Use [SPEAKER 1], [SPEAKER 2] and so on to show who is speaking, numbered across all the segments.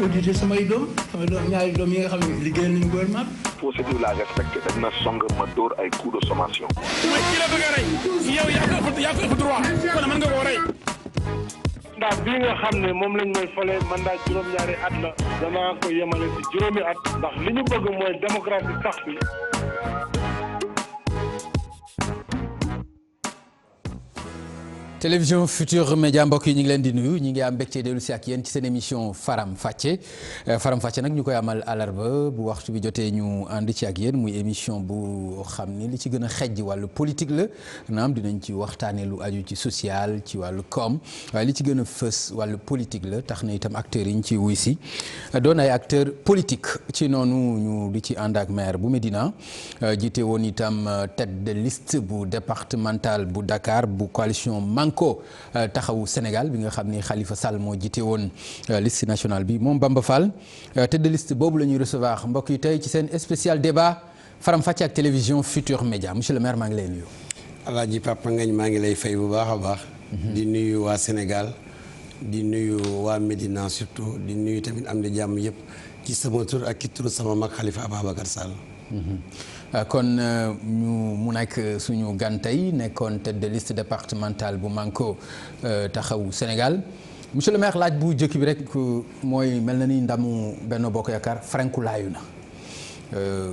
[SPEAKER 1] auditer samay doom ñaari doom yi nga xam ne liggéeyal nañu gouvernement bi.
[SPEAKER 2] procédure la respecté dañ ma song ma dóor ay coup de sommation.
[SPEAKER 3] mooy ki la bëgg a rey yow yaa ko ëpp droit kon mën nga koo rey.
[SPEAKER 4] ndax bii nga xam ne moom lañ may fale mandat juróom-ñaari at la danaa ko yemale ci juróomi at ndax li ñu bëgg mooy démocratie sax fi.
[SPEAKER 5] télévision Futurs Médias mbokk yi ñu ngi leen di nuyu ñu ngi am mbégte dellu si ak yéen ci seen émission Faram Facce nag ñu koy amal àllarba bu waxtu bi jotee ñu ànd ci ak yéen muy émission bu xam ni li ci gën a xejj wàllu politique la naam dinañ ci waxtaanee lu aju ci social ci wàllu koom waaye li ci gën a fës wàllu politique la tax na itam acteurs yi ñu ci wuy si doon ay acteurs politiques ci noonu ñu di ci ànd ak maire bu Médina jiite woon itam tête de liste bu départemental bu Dakar bu coalition ko taxawu Sénégal bi nga xam ni Khalifa Sall moo jiite woon liste nationale bi moom Bamba Fall tête de liste boobu la ñuy recevoir mbokk yi tey ci seen spécial débat Faram Facce ak télévision Futurs Médias monsieur le maire maa ngi lay nuyu.
[SPEAKER 6] Alaaji Papa Ngagne maa ngi lay fay bu baax a baax. di nuyu waa Sénégal di nuyu waa Médina surtout di nuyu tamit am di jàmm yëpp ci sama tur ak ci turu sama mag Khalifa Ababacar Sall.
[SPEAKER 5] kon mu nekk suñu gan tey nekkoon tête de liste départementale bu Manko taxawu Sénégal monsieur le maire laaj bu jëkk bi rek mooy mel na ni ndamu Benno Bokk Yaakaar frankulaayu na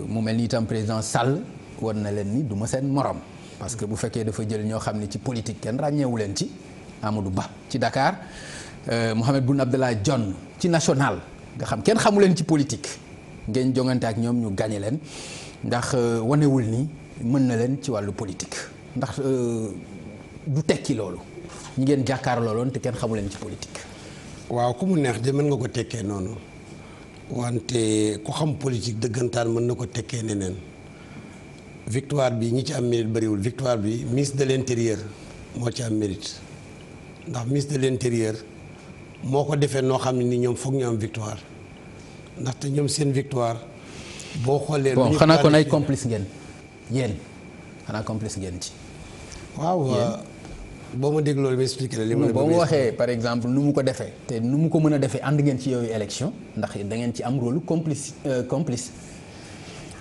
[SPEAKER 5] mu mel ni itam président Sall war na leen ni du ma seen morom parce que bu fekkee dafa jël ñoo xam ne ci politique kenn ràññeewu leen ci Amadou Ba ci Dakar Mahammed Boun Abdallah Dionne ci national nga xam kenn xamu leen ci politique ngeen jongante ak ñoom ñu gagné leen ndax wanewul ni mën na leen ci wàllu politique ndax du tekki loolu ñi ngeen jàkkaarloo loon te kenn xamu leen ci politique.
[SPEAKER 6] waaw ku mu neex de mën nga ko tekkee noonu wante ku xam politique dëggantaan mën na ko tekkee neneen victoire bi ñi ci am mérite bëriwul victoire bi ministre de l'intérieur moo ci am mérite ndax ministre de l'intérieur moo ko defee noo xam ne ni ñoom foog ñu am victoire ndaxte ñoom seen victoire. boo xoolee
[SPEAKER 5] bon xanaa kon ay complice ngeen yéen xanaa complice ngeen ci.
[SPEAKER 6] waaw boo ma dégloo li ma expliqué la li ma.
[SPEAKER 5] boo ma waxee par exemple nu mu ko defee te nu mu ko mën a defee ànd ngeen ci yooyu élection ndax da ngeen ci am rôle complice.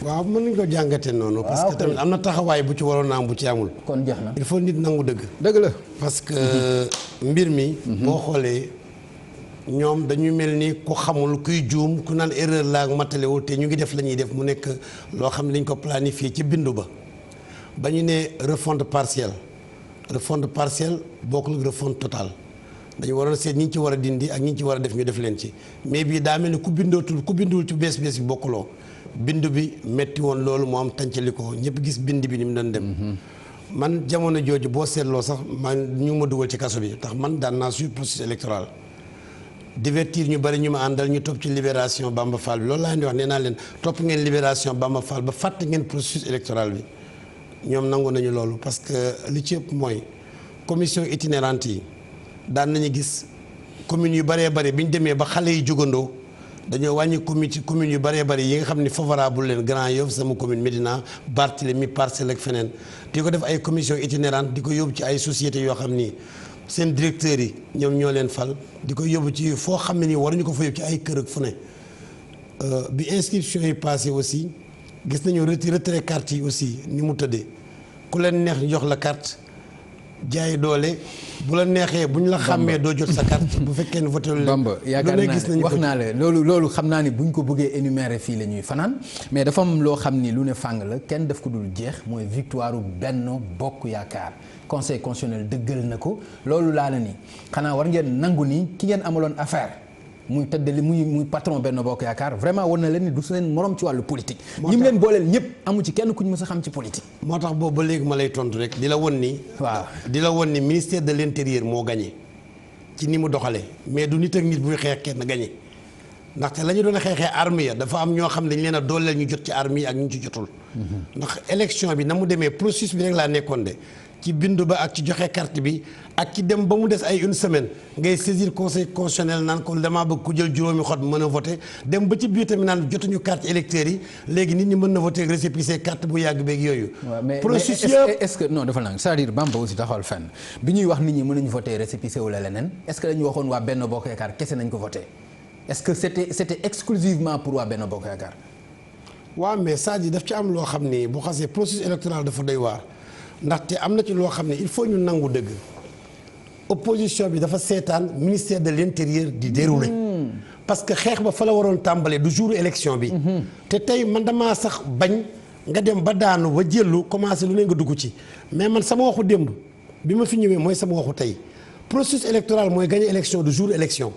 [SPEAKER 6] waaw mën nañu ko jàngatee noonu. parce que tamit am na taxawaay bu ci waroon a am bu ci amul.
[SPEAKER 5] kon jeex na
[SPEAKER 6] il faut nit nangu dëgg.
[SPEAKER 5] dëgg la
[SPEAKER 6] parce que mbir mi. boo xoolee. ñoom dañu mel ni ku xamul kuy juum ku naan erreur laa matalewul te ñu ngi def la ñuy def mu nekk loo xam ne dañ ko planifié ci bindu ba ñu ne refonte partielle bokkul refonte totale dañu waroon seet ñi ñu ci war a dindi ak ñi ñu ci war a def ñu def leen ci mais bii daa mel ni ku binduwul ci bees bi bokkuloo bindu bi metti woon loolu moo am tàncali ko ñëpp gis bind bi ni mu doon dem. man jamono jooju boo seetloo sax ñu ma dugal ci kaso bi tax man daan naa suivre processus électoral. divertir ñu bari ñu ma àndal ñu topp ci libération Bamba Fall bi loolu laa leen di wax nee naa leen topp ngeen libération Bamba Fall ba fàtte ngeen processus électoral bi ñoom nangu nañu loolu parce que li ci ëpp mooy commission itinérante yi daan nañu gis communes yu bëree bëri bi ñu demee ba xale yi jógandoo dañoo wàññi communes yu bëree bëri yi nga xam ne favorable leen Grand Yoff sama commune Médina Barthélemy Parcelles ak feneen di ko def ay commission itinérante di ko yóbbu ci ay sociétés yoo xam ni seen directeurs yi ñoom ñoo leen fal di ko yóbbu ci foo xam ne nii waruñu ko fa yóbbu ci ay kër ak fu ne bi inscription yi passé aussi gis nañu retrait carte yi aussi ni mu tëddee ku leen neex ñu jox la carte jaay doole bu la neexee bu ñu la xàmmee doo jot sa carte bu fekkee ne voté leen.
[SPEAKER 5] Bamba yaakaar naa wax naa la loolu xam naa ni bu ñu ko bëggee énumérer fii la ñuy fanaan mais dafa am loo xam ni lu ne fàng la kenn def ko dul jeex mooy victoire Benno Bokk Yaakaar. conseil constitutionnel dëggal na ko loolu laa la ni xanaa war ngeen nangu ni ki ngeen amaloon affaire muy tëddali muy patron Benno Bokk Yaakaar vraiment war na leen ni du seen morom ci wàllu politique. ñi mu leen booleel ñëpp amu ci kenn ku ñu mës a xam ci politique.
[SPEAKER 6] moo tax boobu ba léegi ma lay tontu rek di la won ni.
[SPEAKER 5] waaw
[SPEAKER 6] di la won ni ministère de l'intérieur moo gagné ci ni mu doxalee mais du nit ak nit buy xeex kenn gagné ndaxte la ñu doon xeexee armée ya dafa am ñoo xam ne dañ leen a dooleel ñu jot ci armée yi ak ñu ci jotul. ndax élection bi na mu demee processus bi rek laa nekkoon de. ci bindu ba ak ci joxe carte bi ak ci dem ba mu des ay une semaine ngay saisir conseil constitutionnel naan ko damaa bëgg ku jël juróomi xot mën a voté dem ba ci biir tamit naan jotuñu carte électeurs yi léegi nit ñi mën na voté récépissé carte bu yàgg beeg yooyu.
[SPEAKER 5] mais
[SPEAKER 6] processus
[SPEAKER 5] est-ce que non dafa nang c'est-à-dire Bamba aussi taxawal fenn bi ñuy wax nit ñi mën nañu voté récépissé wala leneen est-ce que dañu waxoon waa Benno Bokk Yaakaar kese nañ ko voté. est-ce que c'était exclusivement pour waa Benno Bokk Yaakaar.
[SPEAKER 6] waaw mais Sadji daf ci am loo xam ni bu xasee processus électoral dafa doy waar ndaxte am na ci loo xam ne il faut ñu nangu dëgg opposition bi dafa seetaan ministère de l'intérieur di dérouler. parce que xeex ba fa la waroon tàmbalee du jour élection bi. te tey man damaa sax bañ nga dem ba daanu ba jëllu commencé lu ne nga dugg ci mais man sama waxu démb bi ma fi ñëwee mooy sama waxu tey processus électoral mooy gagner élection du jour élection.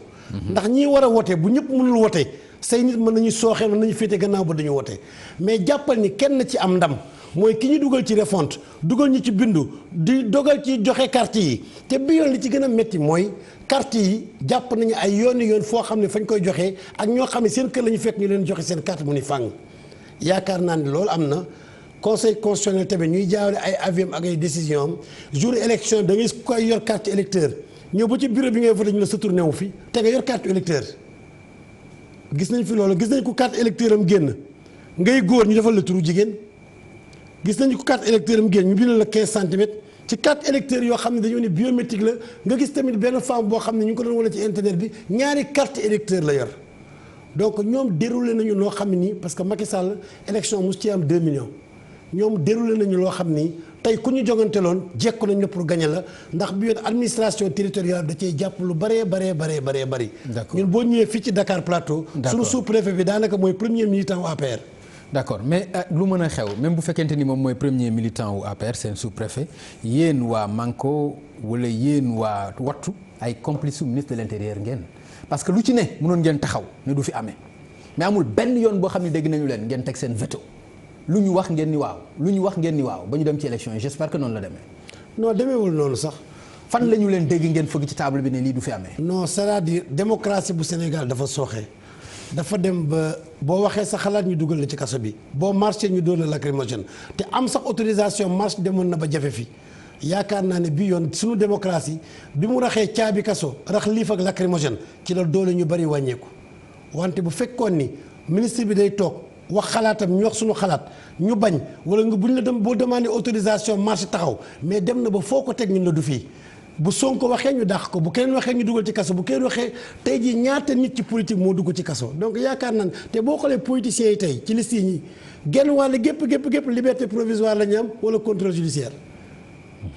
[SPEAKER 6] ndax ñi war a wote bu ñëpp mënul wote say nit mën nañu sooxee mën nañu féete gannaaw ba dañu wote mais jàppal ni kenn ci am ndam mooy ki ñu dugal ci refonte dugal ñu ci bindu di dogal ci joxe carte yi te bi yoon li ci gën a métti mooy carte yi jàpp nañu ay yoon foo xam ne fañ koy joxee ak ñoo xam ne seen kër la ñu fekk ñu leen joxe seen carte mu ni fàng yaakaar naa ne loolu am na conseil constitutionnel tamit ñuy jaawale ay avis ak ay décision am jour élection da ngay koy yor carte électeur ñëw ba ci bureau bi ngay voté ñu la sa tur newu fi te nga yor carte électeur gis nañ fi loolu gis nañ ko carte électeur am génn ngay góor ñu defal la turu jigéen gis nañu ko carte électeur am génn ñu bindal la 15 centimètres ci carte électeur yoo xam ne dañoo ne biométrique la nga gis tamit benn femme boo xam ne ñu ngi ko doon wala ci internet bi ñaari carte électeur la yor donc ñoom déroulé nañu loo xam ne nii parce que Macky Sall élection mos ci am 2 millions ñoom déroulé nañu loo xam ni tey ku ñu joganteloon jekku nañ la pour gagner la ndax bi yoon administration territoriale da cee jàpp lu bëree bëri. ñun boo ñëwee fii ci Dakar Plateau. suñu sous-préfet bi daanaka mooy premier militant wu APR.
[SPEAKER 5] d'accord mais lu mën a xew même bu fekkente ni moom mooy premier militant wu APR seen sous-préfet yéen waa Manko wala yéen waa Wattu ay complice su ministre de l'intérieur ngeen parce que lu ci ne mënoon ngeen taxaw ne du fi amee mais amul benn yoon boo xam ne dégg nañu leen ngeen teg seen veto. lu ñu wax ngeen ni waaw ba ñu dem ci élection yi j'espère que noonu la demee.
[SPEAKER 6] non demeewul noonu sax.
[SPEAKER 5] fan la ñu leen dégg ngeen fëgg ci table bi ne lii du fi amee.
[SPEAKER 6] non c'est-à-dire démocratie bu Sénégal dafa sooxe dafa dem ba boo waxee sa xalaat ñu dugal la ci kaso bi boo marché ñu doon la lacrymogène te am sax autorisation marche demoon na ba jafe fi yaakaar naa ne bii yoon suñu démocratie bi mu raxee caabi kaso rax liif ak lacrymogène ci la doole ñu bari wàññeeku wante bu fekkoon ni ministre bi day toog. wax xalaatam ñu wax suñu xalaat ñu bañ wala nga buñ la dem boo demandé autorisation marché taxaw mais dem na ba foo ko teg ñun la du fii bu Sonko waxee ñu dàq ko bu keneen waxee ñu dugal ci kaso bu keneen waxee tey jii ñaata nit ci politique moo dugg ci kaso donc yaakaar naa te boo xoolee politiciens yi tey ci liste yi ñi genn wàll gépp liberté provisoire la ñu am wala contrôle judiciaire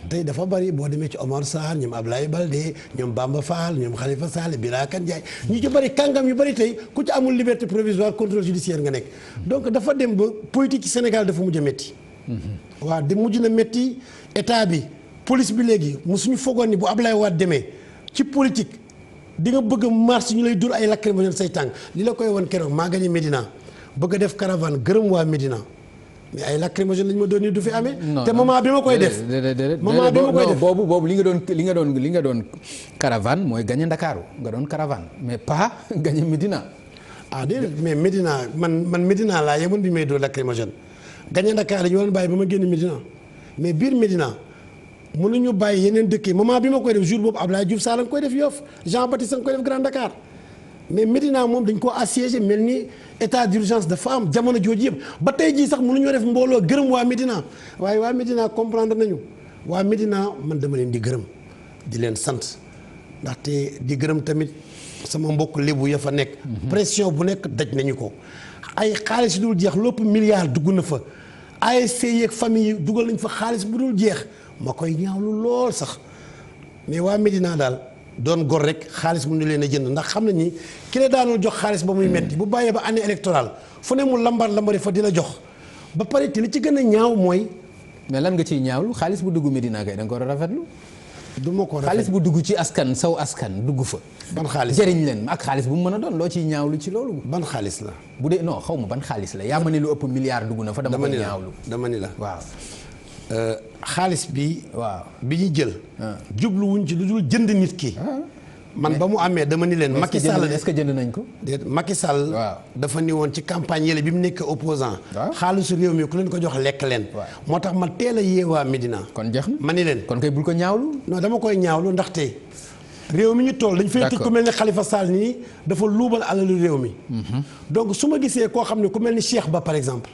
[SPEAKER 6] tey dafa bari boo demee ci Omar Sarr ñoom Ablaye Baldé ñoom Bamba Fall ñoom Khalifa Sall Birakan Ndiaye ñu ci bari kàngam yu bari tey ku ci amul liberté provisoire contrôle judiciaire nga nekk donc dafa dem ba politique ci Sénégal dafa mujj a métti. waaw di mujj na métti état bi police bi léegi musuñu foogoon ni bu Ablaye Wade demee ci politique di nga bëgg a marche ñu lay dur ay lacrymogène say tànk li la koy wan keroog maa gagné Médina bëgg a def caravane gërëm waa Médina. mais ay lacrymogène lañ ma doon nii du fi amee. te moment bi ma koy def. moment bi ma koy def
[SPEAKER 5] boobu li nga doon caravane mooy gagné Ndakaaru nga doon caravane mais pas gagné Médina.
[SPEAKER 6] ah déedéet mais Médina man Médina laa yemoon bi may doon lacrymogène gagné Dakar dañu waroon bàyyi ba ma génn Médina mais biir Médina mënuñu bàyyi yeneen dëkk yi moment bi ma koy def jour boobu Abdoulaye Diouf Sarr nga koy def Yoff Jean Baptiste nga koy def Grand Dakar. mais Médina moom dañ ko assiégé mel ni état d'urgence dafa am jamono jooju yëpp ba tey jii sax mënuñoo def mbooloo gërëm waa Médina waaye waa Médina comprendre nañu waa Médina man dama leen di gërëm di leen sant ndaxte di gërëm tamit sama mbokk lébu ya fa nekk. pression bu nekk daj nañu ko ay xaalis dul jeex lépp milliard dugg na fa ASC yeeg famille yi dugal nañ fa xaalis bu dul jeex ma koy ñaawlu lool sax mais waa Médina daal. doon gor rek xaalis mu nu leen a jënd ndax xam nañ ni ki la daanul jox xaalis ba muy metti bu bàyyee ba année électorale fu ne mu lambari fa di la jox ba pare te li ci gën a ñaaw mooy.
[SPEAKER 5] mais lan nga ciy ñaawlu xaalis bu dugg Médina kay da nga ko war a rafetlu.
[SPEAKER 6] du ma ko rafetlu
[SPEAKER 5] xaalis bu dugg ci askan saw askan dugg fa.
[SPEAKER 6] ban xaalis
[SPEAKER 5] jëriñ leen ak xaalis bu mu mën a doon loo ciy ñaawlu ci loolu.
[SPEAKER 6] ban xaalis la.
[SPEAKER 5] bu dee non xaw ma ban xaalis la yaa ma ne lu ëpp milliard dugg na fa. dama koy ñaawlu
[SPEAKER 6] dama ni la
[SPEAKER 5] waaw.
[SPEAKER 6] xaalis bi.
[SPEAKER 5] waaw
[SPEAKER 6] bi ñu jël. jubluwuñ ci lu dul jënd nit ki. man ba mu amee dama ni leen. Macky Sall
[SPEAKER 5] est-ce que jënd nañ ko.
[SPEAKER 6] déet Macky Sall.
[SPEAKER 5] waaw
[SPEAKER 6] dafa ni woon ci campagne yële bi mu nekk opposant xaalisu réew mi ku leen ko jox lekk leen. moo tax ma teel a yeewaa Médina.
[SPEAKER 5] kon jeex na
[SPEAKER 6] ma ni leen.
[SPEAKER 5] kon kay bul ko ñaawlu.
[SPEAKER 6] non dama koy ñaawlu ndaxte. réew mi ñu toll dañ fay tëj ku mel ni Khalifa Sall nii dafa luubal alalu réew mi. donc su ma gisee koo xam ne ku mel ni Cheikh Ba par exemple.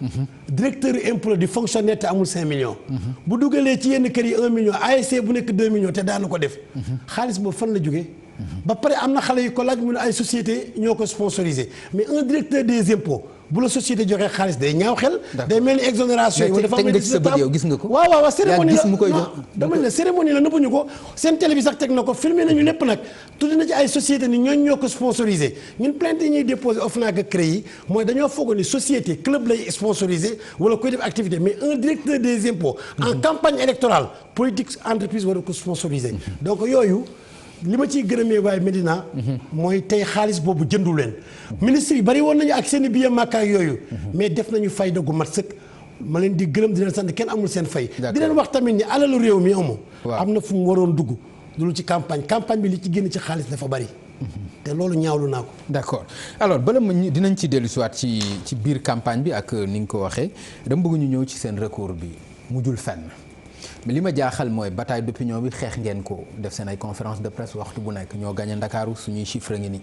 [SPEAKER 6] directeur impôt di fonctionnaire te amul 5 millions. bu dugalee ci yenn kër yi 1 million ASC bu nekk 2 millions te daanu ko def. xaalis boobu fan la jógee ba pare am na xale yu ko laaj mu ne ay société ñoo ko sponsorisé mais un directeur des impôts bu la société joxee xaalis day ñaaw xel. day mel ni exonération yi. dafa
[SPEAKER 5] teg nga ci sa bët yow gis nga ko.
[SPEAKER 6] waaw cérémonie la
[SPEAKER 5] mu koy jox
[SPEAKER 6] dama ne cérémonie la nëbbuñu ko seen télé bi sax teg na ko filmé nañu lépp nag tudd na ci ay société ni ñooñu ñoo ko sponsorisé ñun plainte yi ñuy déposé OFNAC ak CREI yi mooy dañoo foog ni société club lay sponsorisé wala koy def activité mais un directeur des impôts en campagne électorale politique entreprise war a ko sponsorisé donc yooyu li ma ciy gërëmee waaye Medina. mooy tey xaalis boobu jëndu leen. ministre yi bari woon nañu ak seen i billet Makka ak yooyu. mais def nañu fayda gu mat sëkk. ma leen di gërëm di leen sant kenn amul seen fay. di leen wax tamit ni alalu réew mi amu. am na fu mu waroon dugg. loolu ci campagne bi li ci génn ci xaalis dafa bari. te loolu ñaawlu naa ko.
[SPEAKER 5] d'accord alors bala ma dinañ ci dellusiwaat ci biir campagne bi ak ni nga ko waxee dama bëgg ñu ñëw ci seen recours bi mujjul fenn. mais li ma jaaxal mooy bataille d'opinion bi xeex ngeen ko def seen ay conférence de presse waxtu bu nekk ñoo gagné Ndakaaru suñuy chiffre ngi ni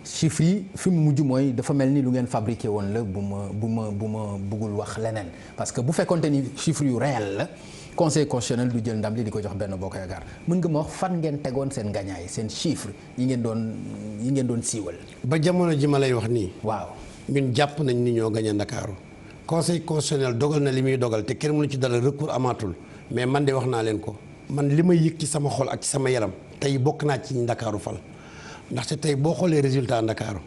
[SPEAKER 5] chiffres yi fi mu mujj mooy dafa mel ni lu ngeen fabriqué woon la bu ma bëggul wax leneen parce que bu fekkonte ni chiffres yu réel la conseil constitutionnel du jël ndam li di ko jox Benno Bokk Yaakaar mën nga ma wax fan ngeen tegoon seen gañaay seen chiffre yi ngeen doon siiwal.
[SPEAKER 6] ba jamono ji ma lay wax nii.
[SPEAKER 5] waaw
[SPEAKER 6] ñun jàpp nañ ni ñoo gagné Ndakaaru conseil constitutionnel dogal na li muy dogal te kenn mënu ci dara recours amaatul. mais man de wax naa leen ko man li may yëg ci sama xol ak ci sama yaram tey bokk naa ci Ndakaaru fal ndaxte tey boo xoolee résultat Ndakaaru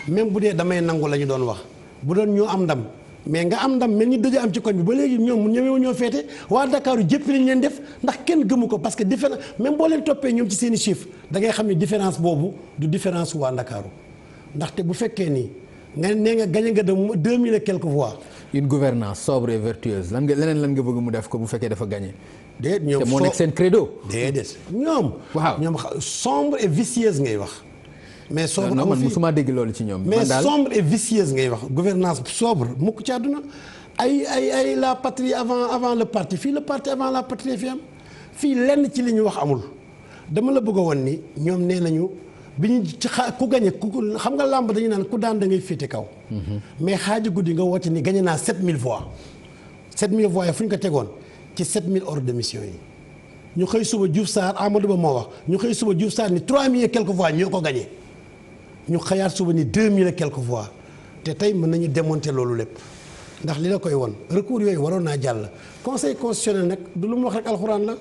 [SPEAKER 6] même bu dee damay nangu la ñu doon wax bu doon ñoo am ndam mais nga am ndam mel ni dëj am ci koñ bi ba léegi ñoom mu ñëwee ñoo féete waa Ndakaaru jëpp lañ leen def ndax kenn gëmu ko parce que différence même boo leen toppee ñoom ci seen i chiffres da ngay xam ne différence boobu du différence waa Ndakaaru ndaxte bu fekkee ni nga nee nga gañe nga de 2000 et quelques voix.
[SPEAKER 5] une gouvernance sobre et vertueuse leneen lan nga bëgg mu def ko bu fekkee dafa gagné.
[SPEAKER 6] déedéet ñoom
[SPEAKER 5] te moo nekk seen credo.
[SPEAKER 6] déedéet ñoom.
[SPEAKER 5] waaw
[SPEAKER 6] ñoom sombre et vicieuse ngay wax. mais sobre
[SPEAKER 5] non man musuma dégg loolu ci ñoom.
[SPEAKER 6] mais sombre et vicieuse ngay wax gouvernance sobre mukk ci àdduna ay la patrie avant le parti fii le parti avant la patrie fi am fii lenn ci li ñu wax amul dama la bëgg a woon ni ñoom nee nañu. bi ñu ci ku gañe ku xam nga làmb dañu naan ku daan da ngay féete kaw. mais xaaji guddi nga woote ni gañe naa 7000 voix. 7000 voix yi fu ñu ko tegoon ci 7000 hors de mission yi ñu xëy suba Diouf Sarr Amadou Ba moo wax ñu xëy suba Diouf Sarr ni 3000 et quelques voix ñoo ko gañe ñu xëyaat suba ni 2000 et quelques voix te tey mën nañu démonter loolu lépp ndax li la koy won recours yooyu waroon naa jàll conseil constitutionnel nag du lu mu wax rek alxuraan la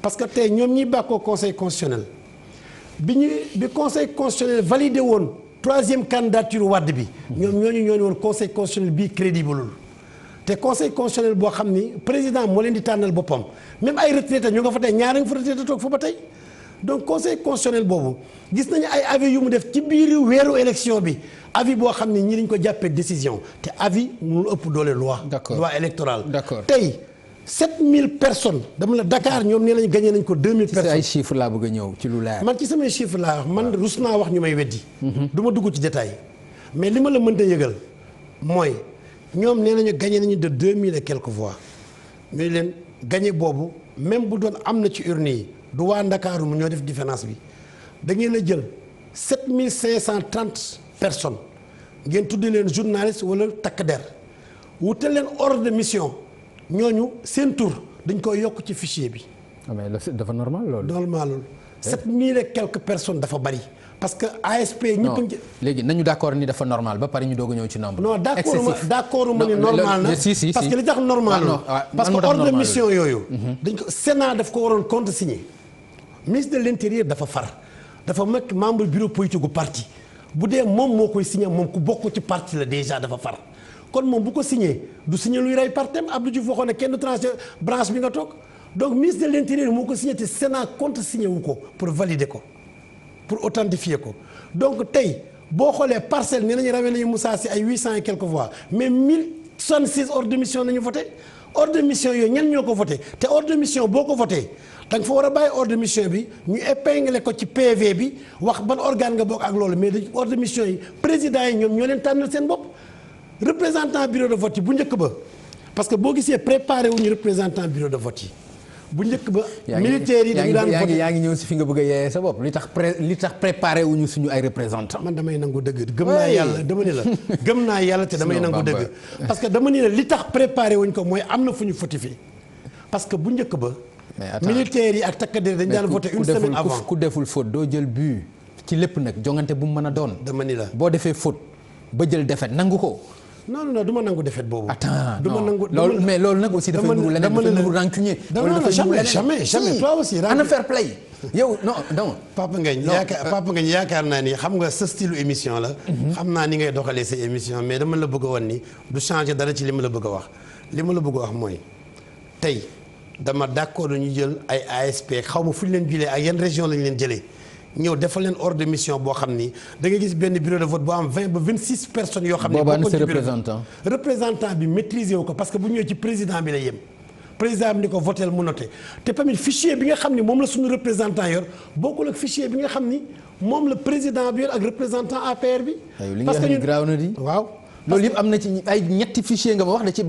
[SPEAKER 6] parce que tey ñoom ñiy bàkkoo conseil constitutionnel. bi conseil constitutionnel validé woon 3e candidature Wade bi. ñoom ñoo woon conseil constitutionnel bii crédible te conseil constitutionnel boo xam ni président moo leen di tànnal boppam même ay retraités ñu nga fa tey ñaar nga fa retraité toog fa ba tey donc conseil constitutionnel boobu gis nañu ay avis yu mu def ci biir weeru élection bi avis boo xam ni ñi dañ ko jàppee décision te avis mënul ëpp doole loi.
[SPEAKER 5] d'accord
[SPEAKER 6] loi électorale.
[SPEAKER 5] d'accord
[SPEAKER 6] tey. 7000 personnes dama la Dakar ñoom nee nañu gagné nañ ko 2000 personnes.
[SPEAKER 5] ci ay chiffres laa bëgg a ñëw ci lu leer.
[SPEAKER 6] man ci samay chiffres laa wax man rus naa wax ñu may weddi. du ma dugg ci détail mais li ma la mënta yëgal mooy ñoom nee nañu gagné nañu de 2000 et quelques voix ñu leen gagné boobu même bu doon am na ci urne yi du waa Ndakaaru mu ñoo def différence bi da ngeen a jël 7530 personnes ngeen tuddee leen journaliste wala takk der wutal leen ordre de mission. ñooñu seen tur dañ koy yokk ci fichier bi.
[SPEAKER 5] mais dafa normal loolu.
[SPEAKER 6] normal loolu 7000 et quelques personnes dafa bari parce que ASP. ñëpp a
[SPEAKER 5] léegi nañu d'accord ni dafa normal ba pare ñu doog a ñëw ci nombre.
[SPEAKER 6] non d'accord ma ni normal na parce que li tax normal na parce que ordre de mission yooyu. dañ ko Sénat daf ko waroon contresigner. ministre de l'intérieur dafa far dafa nekk membre bureau politique gu parti bu dee moom moo koy signer moom ku bokk ci parti la déjà dafa far. kon moom bu ko signé du signé luy rey partem Abdou Diouf waxoon ne kenn du tranché branche bi nga toog donc ministre de l'intérieur moo ko signé te Sénat contre signé wu ko pour valider ko pour authentifier ko donc tey boo xoolee parcelle nee nañu rawee nañu Moussa Sy ay 800 et quelques voix mais 1066 hors de mission nañu voté hors de mission yooyu ñan ñoo ko voté te hors de mission boo ko voté da nga fa war a bàyyi hors de mission bi ñu épinglé ko ci PV bi wax ban organe nga bokk ak loolu mais dañ hors de mission yi président yi ñoom ñoo leen tànnal seen bopp. représentant bureau de vote yi bu njëkk ba parce que boo gisee préparé wuñu représentant bureau de vote yi bu njëkk ba. militaires yi dañu daan voté
[SPEAKER 5] yaa ngi ñëw si fi nga bëgg a yeeyee sa bopp li tax préparé wuñu suñu ay représentants.
[SPEAKER 6] man damay nangu dëgg gëm naa yàlla dama ne la gëm naa yàlla te damay nangu dëgg parce que dama ne la li tax préparé wuñ ko mooy am na fu ñu fotifié parce que bu njëkk ba militaires yi ak takk-der dañ daan voté une semaine avant.
[SPEAKER 5] ku deful faute doo jël but ci lépp nag jongante bu mu mën a doon.
[SPEAKER 6] dama ni la
[SPEAKER 5] boo defee faute ba jël défaite nangu ko.
[SPEAKER 6] non du ma nangu défaite boobu.
[SPEAKER 5] attends
[SPEAKER 6] du ma nangu
[SPEAKER 5] loolu mais loolu nag aussi dafay nuru leneen dafay nuru rancunier.
[SPEAKER 6] jamais toi aussi.
[SPEAKER 5] ana fair play. yow non.
[SPEAKER 6] Papa Ngagne yaakaar naa ni xam nga sa style émission la. xam naa ni ngay doxalee sa émission mais dama la bëgg a wan ni du changer dara ci li ma la bëgg a wax. li ma la bëgg a wax mooy tey dama d'accord ñu jël ay ASP xaw ma fu ñu leen jëlee ak yan région lañ leen jëlee ñëw defal leen ordre de mission boo xam ni da nga gis benn bureau de vote boo am 20 ba 26 personnes yoo xam ne.
[SPEAKER 5] boobaa sa représentant
[SPEAKER 6] bi maîtriser wu ko parce que bu ñëwee ci président bi la yem. président bi ni ko votel mu noté te tamit fichier bi nga xam ni moom la suñu représentant yor bokkul ak fichier bi nga xam ni moom la président bi yor ak représentant APR bi.
[SPEAKER 5] parce que ñun graaw na di
[SPEAKER 6] waaw.
[SPEAKER 5] loolu yëpp am na ci ay ñetti fichier nga ma wax ne ci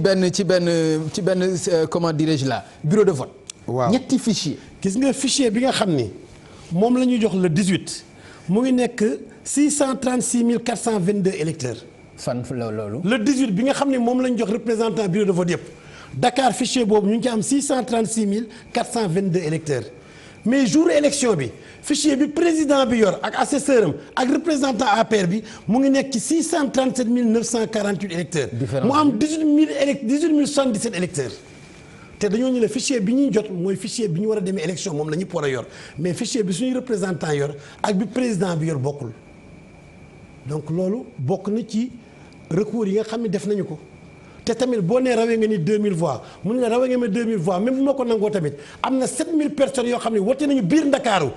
[SPEAKER 5] benn comment dirais-je là bureau de vote.
[SPEAKER 6] waaw
[SPEAKER 5] ñetti fichier.
[SPEAKER 6] gis nga fichier bi nga xam ni moom la ñuy jox le 18 mu ngi nekk 636 422 électeurs.
[SPEAKER 5] fan loolu.
[SPEAKER 6] le 18 bi nga xam ne moom la ñu jox représentant bureau de vote yëpp Dakar fichier boobu ñu ngi ci am 636 422 électeurs mais jour élection bi fichier bi président bi yor ak assesseur am ak représentant APR bi mu ngi nekk ci 637 948 électeurs. mu am 18 077 électeurs. te dañoo ñu ne fichier bi ñuy jot mooy fichier bi ñu war a demee élection moom la ñëpp war a yor mais fichier bi suñuy représentant yor ak bi président bi yor bokkul donc loolu bokk na ci recours yi nga xam ne def nañu ko te tamit boo nee rawee nga ni 2000 voix mun nga rawee nga ma 2000 voix même bu ma ko nangoo tamit am na 7000 personnes yoo xam ne wote nañu biir Ndakaaru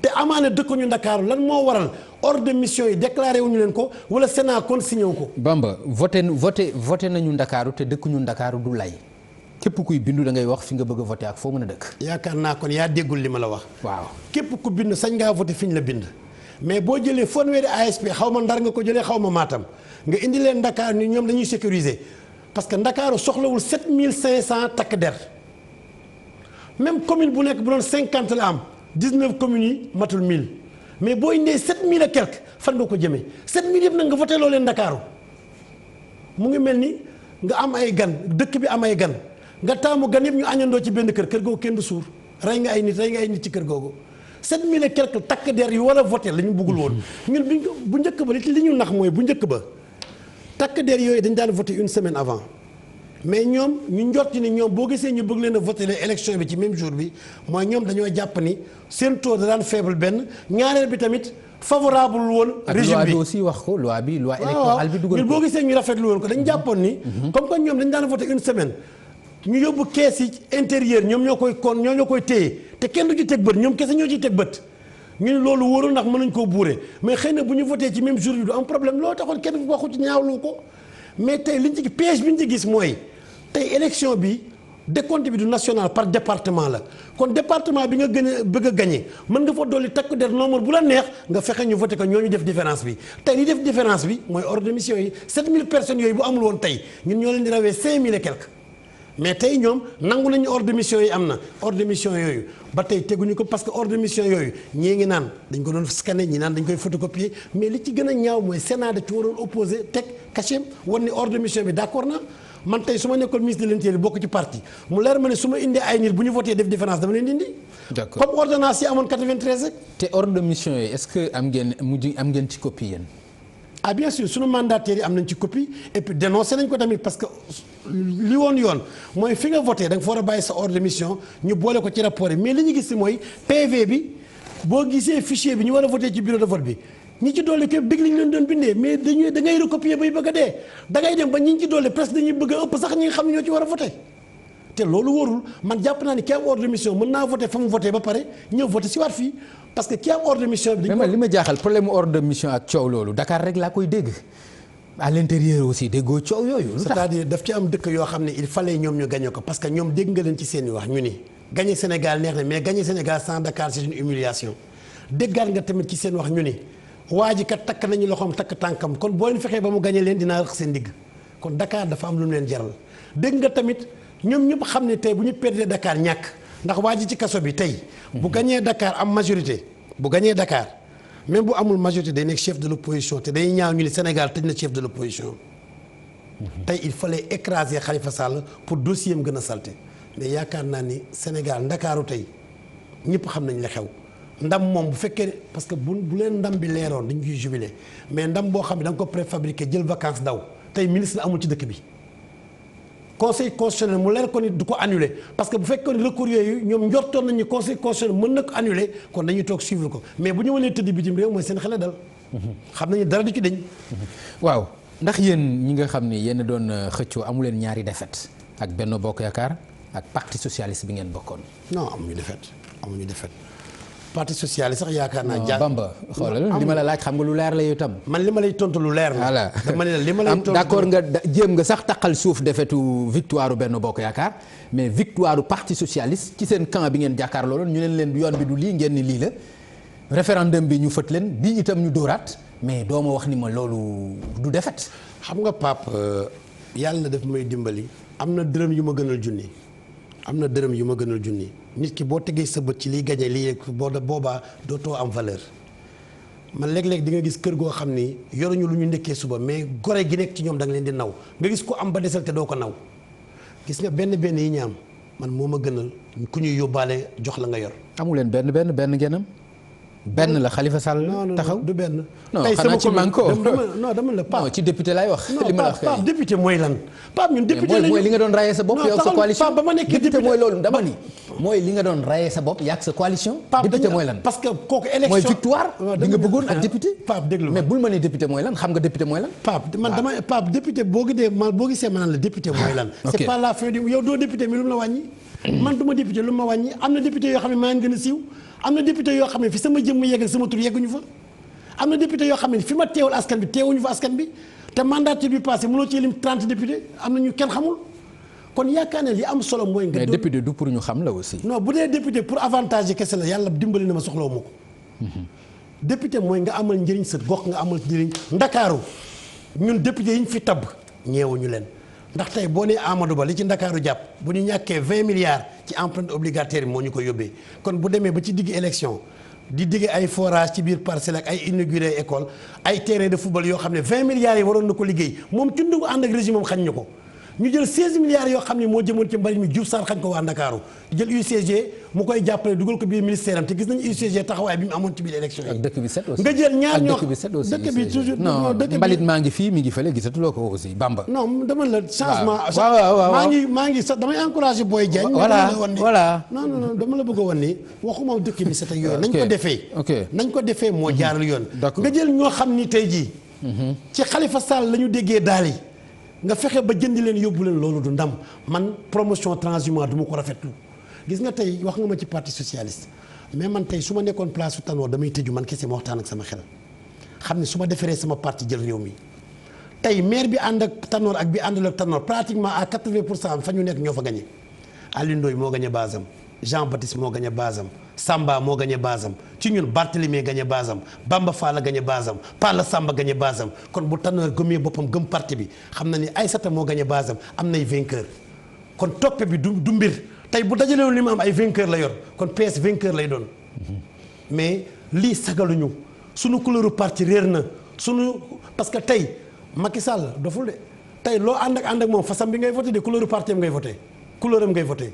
[SPEAKER 6] te amaana dëkkuñu Ndakaaru lan moo waral ordre de mission yi déclaré wuñu leen ko wala Sénat kon signé wu ko.
[SPEAKER 5] Bamba voté nañu Ndakaaru te dëkkuñu Ndakaaru du lay. képp kuy bindu da ngay wax fi nga bëgg a voté ak foo mën a dëkk.
[SPEAKER 6] yaakaar naa kon yaa déggul li ma la wax.
[SPEAKER 5] waaw
[SPEAKER 6] képp ku bind sañ ngaa voté fi ñu la bind. mais boo jëlee fanweeri ASP xaw ma Ndar nga ko jëlee xaw ma Matam nga indi leen Dakar ni ñoom dañuy sécuriser parce que Ndakaaru soxlawul 7500 takk der même commune bu nekk bu doon 50 la am 19 communes yi matul 1000 mais boo indee 7000 et quelque fan nga ko jëmee 7000 yëpp nag nga voté loo leen Ndakaaru mu ngi mel ni nga am ay gan dëkk bi am ay gan. nga taamu gan yëpp ñu añandoo ci benn kër googu kenn du suur rey nga ay nit ci kër googu 7000 et quelque takk der yu war a voté la ñu bëggul woon ñun bu njëkk ba li ñu nax mooy bu njëkk ba takk der yooyu dañ daan voté une semaine avant mais ñoom ñu njorti ni ñoom boo gisee ñu bëgg leen a voté les élection bi ci même jour bi mooy ñoom dañoo jàpp ni seen taux da daan faible benn ñaareel bi tamit favorable woon régime bi
[SPEAKER 5] ak loi bi aussi wax ko loi électorale bi dugal ko
[SPEAKER 6] ñun boo gisee ñu rafetlu woon ko dañ jàppoon ni comme que ñoom dañ daan voté une semaine ñu yóbbu kees yi intérieur ñoom ñoo koy téye te kenn du ci teg bët ñoom kese ñoo ciy teg bët ñu ne loolu wóorul ndax mënuñ koo buure mais xëy na bu ñu voté ci même jour bi du am problème loolu taxoon kenn waxu ci ñaawlu ko mais tey liñ ci piège bi ñu ci gis mooy tey élection bi décompte bi du national par département la kon département bi nga gën a bëgg a gagné mën nga fa dolli takk der nombre bu la neex nga fexe ñu voté ko ñooñu def différence bi tey li def différence bi mooy ordre de mission yi 7000 personnes yooyu bu amul woon tey ñun ñoo leen di rawee 5000 et quelque mais tey ñoom nangu nañu ordre de mission yi am na ordre de mission yooyu ba tey teguñu ko parce que ordre de mission yooyu ñii ngi naan dañ ko doon scanner ñi naan dañ koy photocopier mais li ci gën a ñaaw mooy Sénat da ci waroon opposé teg cachet wan ni ordre de mission bi d'accord na man tey su ma nekkoon ministre de l'Intérieur bokk ci parti mu leer ma ne su ma indee ay nit bu ñu voté def différence dama leen di indi.
[SPEAKER 5] d'accord
[SPEAKER 6] comme ordonnance yi amoon 93 rek.
[SPEAKER 5] te ordre de mission yi est-ce que am ngeen ci copie yéen.
[SPEAKER 6] ah bien sûr sunu mandataires yi am nañ ci copie et puis dénoncé nañ ko tamit parce que li woon yoon mooy fi nga voté da nga fa war a bàyyi sa ordre de mission ñu boole ko ci rapport yi mais li ñu gis si mooy PV bi boo gisee fichier bi ñu war a voté ci bureau de vote bi ñi ci dolli képp dégg li ñu leen doon bindee mais da ngay recopier bay bëgg a dee da ngay dem ba ñi ci dolli presque dañuy bëgg a ëpp sax ñi nga xam ne ñoo ci war a voté te loolu wóorul man jàpp naa ni ki am ordre de mission mën naa voté fa mu voté ba pare ñëw voté si waat fii parce que ki am ordre de mission bi.
[SPEAKER 5] mais li ma jaaxal problème ordre de mission ak coow loolu Dakar rek laa koy dégg à l'intérieur aussi déggoo coow yooyu.
[SPEAKER 6] c'est-à-dire daf ci am dëkk yoo xam ne il fallait ñoom ñu gagné ko parce que ñoom dégg nga leen ci seen i wax ñu ni gagné Sénégal neex na mais gagné Sénégal sans Dakar c'est une humiliation déggaat nga tamit ci seen wax ñu ni waa ji kat takk nañu loxoom takk tànkam kon boo leen fexee ba mu gagné leen dinaa rëq seen digg kon Dakar dafa am lu mu leen jaral dégg nga tamit ñoom ñëpp xam ne tey bu ñu perdre Dakar ñàkk ndax waa ji ci kaso bi tey bu gañee Dakar am majorité bu gañee Dakar même bu amul majorité day nekk chef de l'opposition te day ñaaw ñu ni Sénégal tëj na chef de l'opposition tey il fallait écraser Khalifa Sall pour dossier am gën a salté mais yaakaar naa ni Sénégal ndakaaru tey ñëpp xam nañ la xew ndam moom bu fekkee parce que bu leen ndam bi leeroon dañ koy jubilé mais ndam boo xam ne da nga ko préfabriqué jël vacances daw tey ministre amul ci dëkk bi conseil constitutionnel mu leer ko ni du ko annulé parce que bu fekkee ni recours yooyu ñoom njortoon nañu ni conseil constitutionnel mën na ko annulé kon dañuy toog suivre ko mais bu ñu mënee tëdd bitim réew mooy seen xel dal. xam nañu dara du ci dañ.
[SPEAKER 5] waaw ndax yéen ñi nga xam ni yéen doon xëccoo amu leen ñaari défaite ak Benno Bokk Yaakaar ak parti socialiste bi ngeen bokkoon.
[SPEAKER 6] non amuñu défaite parti socialiste sax yaakaar naa.
[SPEAKER 5] non Bamba xoolal li ma la laaj xam nga lu leer la yow tam.
[SPEAKER 6] man li ma lay tontu lu leer la.
[SPEAKER 5] voilà
[SPEAKER 6] dama ne la li ma lay tontu
[SPEAKER 5] d'accord nga jéem nga sax taqal suuf defetu victoire Benno Bokk Yaakaar mais victoire parti socialiste ci seen camp bi ngeen jàkkaar loolu ñu leen yoon bi du lii ngeen ni lii la référendum bi ñu fët leen bii itam ñu dóoraat mais doo ma wax ni ma loolu du defet.
[SPEAKER 6] xam nga Pape yàlla daf may dimbali am na dërëm yu ma gënal junni. nit ki boo tegee sa bët ci liy gañe lii boobaa dootoo am valeur man léeg-léeg di nga gis kër goo xam ni yoruñu lu ñu ndekkee suba mais gore gi nekk ci ñoom da nga leen di naw nga gis ko am ba desal te doo ko naw gis nga benn yi ñu am man moo ma gënal ku ñuy yóbbaale jox la nga yor.
[SPEAKER 5] amu leen benn ngeen am benn la Khalifa Sall taxaw
[SPEAKER 6] du benn.
[SPEAKER 5] non xanaa ci manko
[SPEAKER 6] dama la Pape.
[SPEAKER 5] non ci député lay wax. li ma la wax
[SPEAKER 6] Pape député mooy lan. Pape ñun député lañu
[SPEAKER 5] mooy li nga doon rayee sa bopp yow sa coalition.
[SPEAKER 6] Pape ba ma nekk député
[SPEAKER 5] mooy loolu dama ni. mooy li nga doon rayee sa bopp yak sa coalition. député mooy lan
[SPEAKER 6] parce que kooku élection
[SPEAKER 5] mooy victoire bi nga bëggoon ak député.
[SPEAKER 6] Pape déglu
[SPEAKER 5] mais bul ma ne député mooy lan xam nga député mooy lan.
[SPEAKER 6] Pape man dama Pape député boo gisee ma naan la député mooy lan. c'est pas la fin du yow doo député mais lu mu la wàññi. man du ma député lu ma wàññi am na député yoo xam ne maa ngi gën a siiw am na député yoo xam ne fi sama jëmm yegg ak sama tur yegguñu fa am na député yoo xam ne fi ma teewal askan bi teewuñu fa askan bi te mandature bi passé mënoo ci lim 30 député am na ñu kenn xamul kon yaakaar ne li am solo mooy. nga
[SPEAKER 5] mais député du pour ñu xam la aussi.
[SPEAKER 6] non bu dee député pour avantage yi kese la yàlla dimbali na ma soxlawu ma ko. député mooy nga amal njëriñ sa gox nga amal njëriñ ndakaaru ñun député yi ñu fi tabb ñeewuñu leen. ndax tey boo nee Amadou Ba li ci ndakaaru jàpp bu ñu ñàkkee 20 milliards ci empreinte obligataire yi moo ñu ko yóbbee kon bu demee ba ci digg élection di digg ay forage ci biir parcelle ak ay inauguré école ay terrain de football yoo xam ne 20 milliards yi waroon na ko liggéey moom ci ndungu ànd ak régime moom xañ ñu ko ñu jël 16 milliards yoo xam ne moo jëmoon ci mbari mi Diouf Sarr xañ ko waa ndakaaru jël UCG mu koy jàppale dugal ko biir ministère am te gis nañu UCG taxawaay bi mu amoon ci biir élection yi.
[SPEAKER 5] ak dëkk bi set aussi
[SPEAKER 6] nga jël ñaar ñoo
[SPEAKER 5] dëkk bi set aussi
[SPEAKER 6] dëkk bi toujours
[SPEAKER 5] non mbalit maa ngi fii mi ngi fële gisatuloo ko aussi Bamba.
[SPEAKER 6] non dama la changement.
[SPEAKER 5] waaw
[SPEAKER 6] maa ngi sax damay encouragé Boy Diagne.
[SPEAKER 5] voilà
[SPEAKER 6] non dama la bëgg a wan ni waxuma dëkk bi set ak yooyu. nañ ko defee. nañ ko defee moo jaarul yoon. nga jël ñoo xam ni tey jii. ci Khalifa Sall la ñu déggee daal yi nga fexe ba jëndi leen yóbbu leen loolu du ndam man promotion transhumance du ma ko rafetlu gis nga tey wax nga ma ci parti socialiste mais man tey su ma nekkoon place su Tanor damay tëju man kese ma waxtaan ak sama xel xam ne su ma deferee sama parti jël réew mi tey maire bi ànd ak Tanor ak bi àndul ak Tanor pratiquement à 80% fa ñu nekk ñoo fa gagné Alioune Ndoye moo gagné basam Jean Baptiste moo gagné basam Samba moo gagné basam ci ñun Barthélemy gagné basam Bamba Fall gagné basam Palla Samba gagné basam kon bu Tanor gëmee boppam gëm parti bi xam na ni Aïssata moo gagné basam am nay vainqueur kon toppe bi du mbir tey bu dajalewoon li mu am ay vainqueur la yor kon PS vainqueur lay doon mais lii sagaluñu suñu couleur parti réer na suñu parce que tey Macky Sall doful de tey loo ànd ak moom fasam bi ngay voté de couleur parti am ngay voté couleur am ngay voté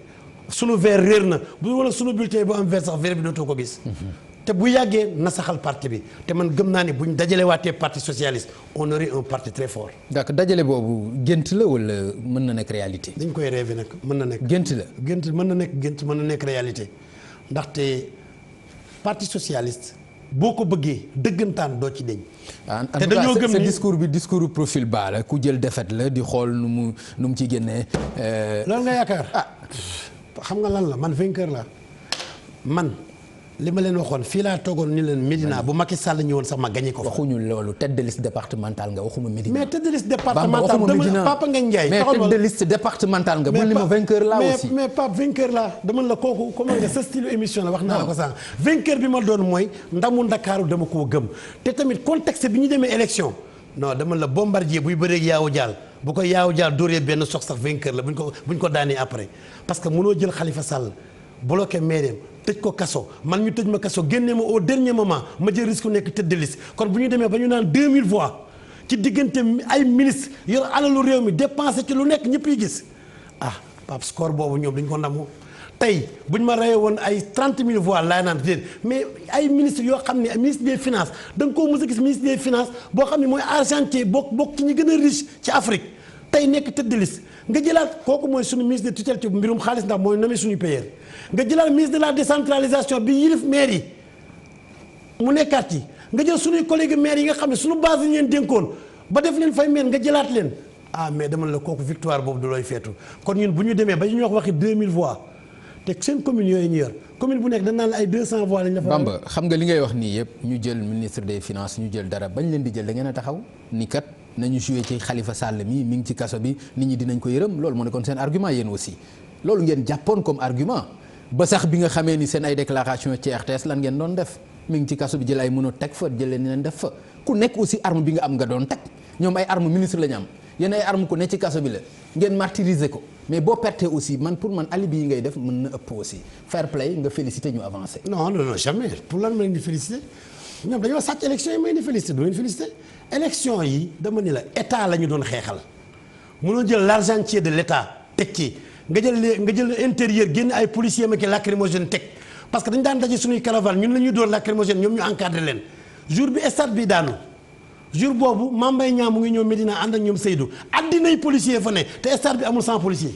[SPEAKER 6] sunu vert réer na bu wala sunu bulletin bu am vert sax vert bi dootoo ko gis te bu yàggee na saxal parti bi te man gëm naa ne buñ dajalewaatee parti socialiste on aurait un parti très fort.
[SPEAKER 5] d'accord dajale boobu gént la wala mën na nekk réalité.
[SPEAKER 6] dañ koy rêvé nag mën na nekk.
[SPEAKER 5] gént la
[SPEAKER 6] mën na nekk réalité ndaxte parti socialiste boo ko bëggee dëggantaan doo ci deñ.
[SPEAKER 5] te dañoo gëm ni discours bi discours profil bas la ku jël défaite la di xool nu mu ciy génnee.
[SPEAKER 6] loolu nga yaakaar xam nga lan la man vainqueur la man. li ma leen waxoon fii laa toogoon ni leen Médina bu Macky Sall ñëwoon sax ma gagné ko fa.
[SPEAKER 5] waxuñu loolu tête de liste départementale nga waxuma Médina.
[SPEAKER 6] mais tête de liste départementale dama Papa Ngagne Ndiaye.
[SPEAKER 5] mais tête de liste départementale nga. bul ni ma vainqueur laa aussi
[SPEAKER 6] mais Pape vainqueur laa dama la kooku comment nga sa style émission la wax naa la ko sànq. vainqueur bi ma doon mooy ndamu Ndakaaru dama koo gëm te tamit contexte bi ñu demee élection non dama la Bombardier buy bëreeg Yaawu Jaal bu ko Yaawu Jaal dóoree benn sox sax vainqueur la buñ ko daanee après parce que mënoo jël Khalifa Sall bloqué maireem tëj ko kaso man ñu tëj ma kaso génne ma au dernier moment ma jël risque nekk tête de liste kon bu ñu demee ba ñu naan 2000 voix ci diggante ay ministre yor alalu réew mi dépensé ci lu nekk ñëpp yi gis Pape score boobu ñoom dañ ko ndamoo tey bu ñu ma reyee woon ay 30 000 voix laay naan déedéet mais ay ministres yoo xam ne ministre des finances da nga koo mës a gis ministre des finances boo xam ne mooy argentier bokk ci ñi gën a riche ci Afrique tey nekk tête de liste nga jëlaat kooku mooy suñu ministre de tutelle ci mbirum xaalis ndax mooy nommé suñu payeur nga jëlaat ministre de la décentralisation bi yilif maire yi mu nekkaat yi nga jël suñuy collègue maire yi nga xam ne suñu base yi leen dénkoon ba def leen fay maire nga jëlaat leen mais dama la kooku victoire boobu du looy feetu kon ñun bu ñu demee ba ñu wax waxi 2000 voix te seen commune yooyu ñu yor commune bu nekk dañ naan la ay 200 voix lañ la fa.
[SPEAKER 5] Bamba xam nga li ngay wax nii yëpp ñu jël ministre des finances ñu jël dara bañ leen di jël da ngeen a taxaw ni kat nañu joué ci Khalifa Sall mi ngi ci kaso bi nit ñi dinañ ko yërëm loolu moo nekkoon seen argument yéen aussi loolu ngeen jàppoon comme argument ba sax bi nga xamee ni seen ay déclaration ci RTS lan ngeen doon def mi ngi ci kaso bi jël ay mënoo teg fa jël leen leen def fa ku nekk aussi arme bi nga am nga doon teg ñoom ay arme ministre la ñu am yéen ay arme ku ne ci kaso bi la ngeen martyriser ko mais boo pertee aussi pour man alibi yi ngay def mën na ëpp aussi fair play nga féliciter ñu avancer.
[SPEAKER 6] non jamais pour lan ma leen di féliciter ñoom dañoo sàcc élection yi may di féliciter du leen féliciter élection yi dama ni la état la ñu doon xeexal mënoo jël l'argentier de l'état teg ci nga jël intérieur génn ay policiers ma ki lacrymogène teg parce que dañu daan daje suñuy caravane ñun la ñuy door lacrymogène ñoom ñu encadré leen jour bi stade bi daanu jour boobu Mame Mbaye Niang mu ngi ñëw Medina ànd ak ñoom Seydou addinay policier fa ne te stade bi amul 100 policiers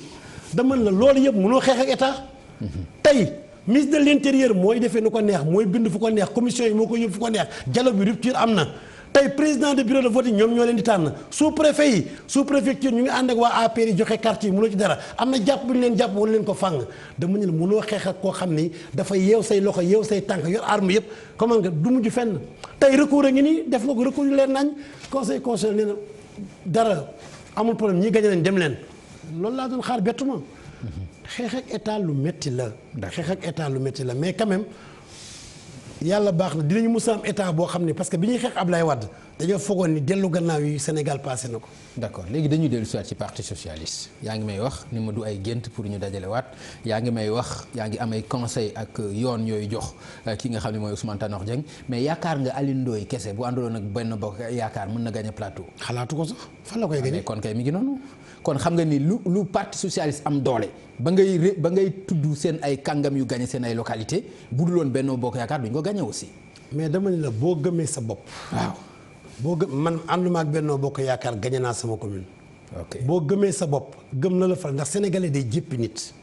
[SPEAKER 6] dama la loolu yëpp mënoo xeex ak état tey ministre de l'intérieur mooy defee nu ko neex mooy bind fu ko neex commission yi moo ko yóbbu fu ko neex dialogue bi rupture am na tey président de bureau de vote yi ñoom ñoo leen di tànn sous préfet yi sous préfecture ñu ngi ànd ak waa APR yi joxe carte yi mënoo ci dara am na jàpp bu ñu leen jàpp wala leen ko fàng dama ne la mënoo xeex ak koo xam ni dafa yeew say loxo yeew say tànk yor arme yëpp comment nga du mujj fenn tey recours a ngi nii def nga ko recours yu leen nañ conseil constitutionnel nee na dara amul problème ñi gañ nañ dem leen loolu laa doon xaar bettuma xeex ak état lu métti la xeex ak état lu métti la mais quand même yàlla baax na dinañu mës a am état boo xam ne parce que bi ñuy xeex Ablaye Wade dañoo fogoon ni dellu gannaaw yi Sénégal passé na ko.
[SPEAKER 5] d'accord léegi dañuy dellu si waat ci parti socialiste yaa ngi may wax ni ma du ay gént pour ñu dajale waat yaa ngi may wax yaa ngi am ay conseil ak yoon yooyu jox ki nga xam ne mooy Ousmane Tanor Dieng mais yaakaar nga Alioune Ndoye kese bu àndaloon ak benn bokk yaakaar mën na gagner plateau.
[SPEAKER 6] xalaatu ko sax fan la koy gagner.
[SPEAKER 5] mais kon kay mi ngi noonu. kon xam nga ni lu parti socialiste am doole ba ngay tudd seen ay kàngam yu gagné seen ay localité bu dul woon Benno Bokk Yaakaar duñ ko gagné aussi.
[SPEAKER 6] mais dama ne la boo gëmee sa bopp. waaw man ànduma ak Benno Bokk Yaakaar gagné naa sama commune.
[SPEAKER 5] ok
[SPEAKER 6] boo gëmee sa bopp gëm na la fa ndax sénégalais day jéppi nit.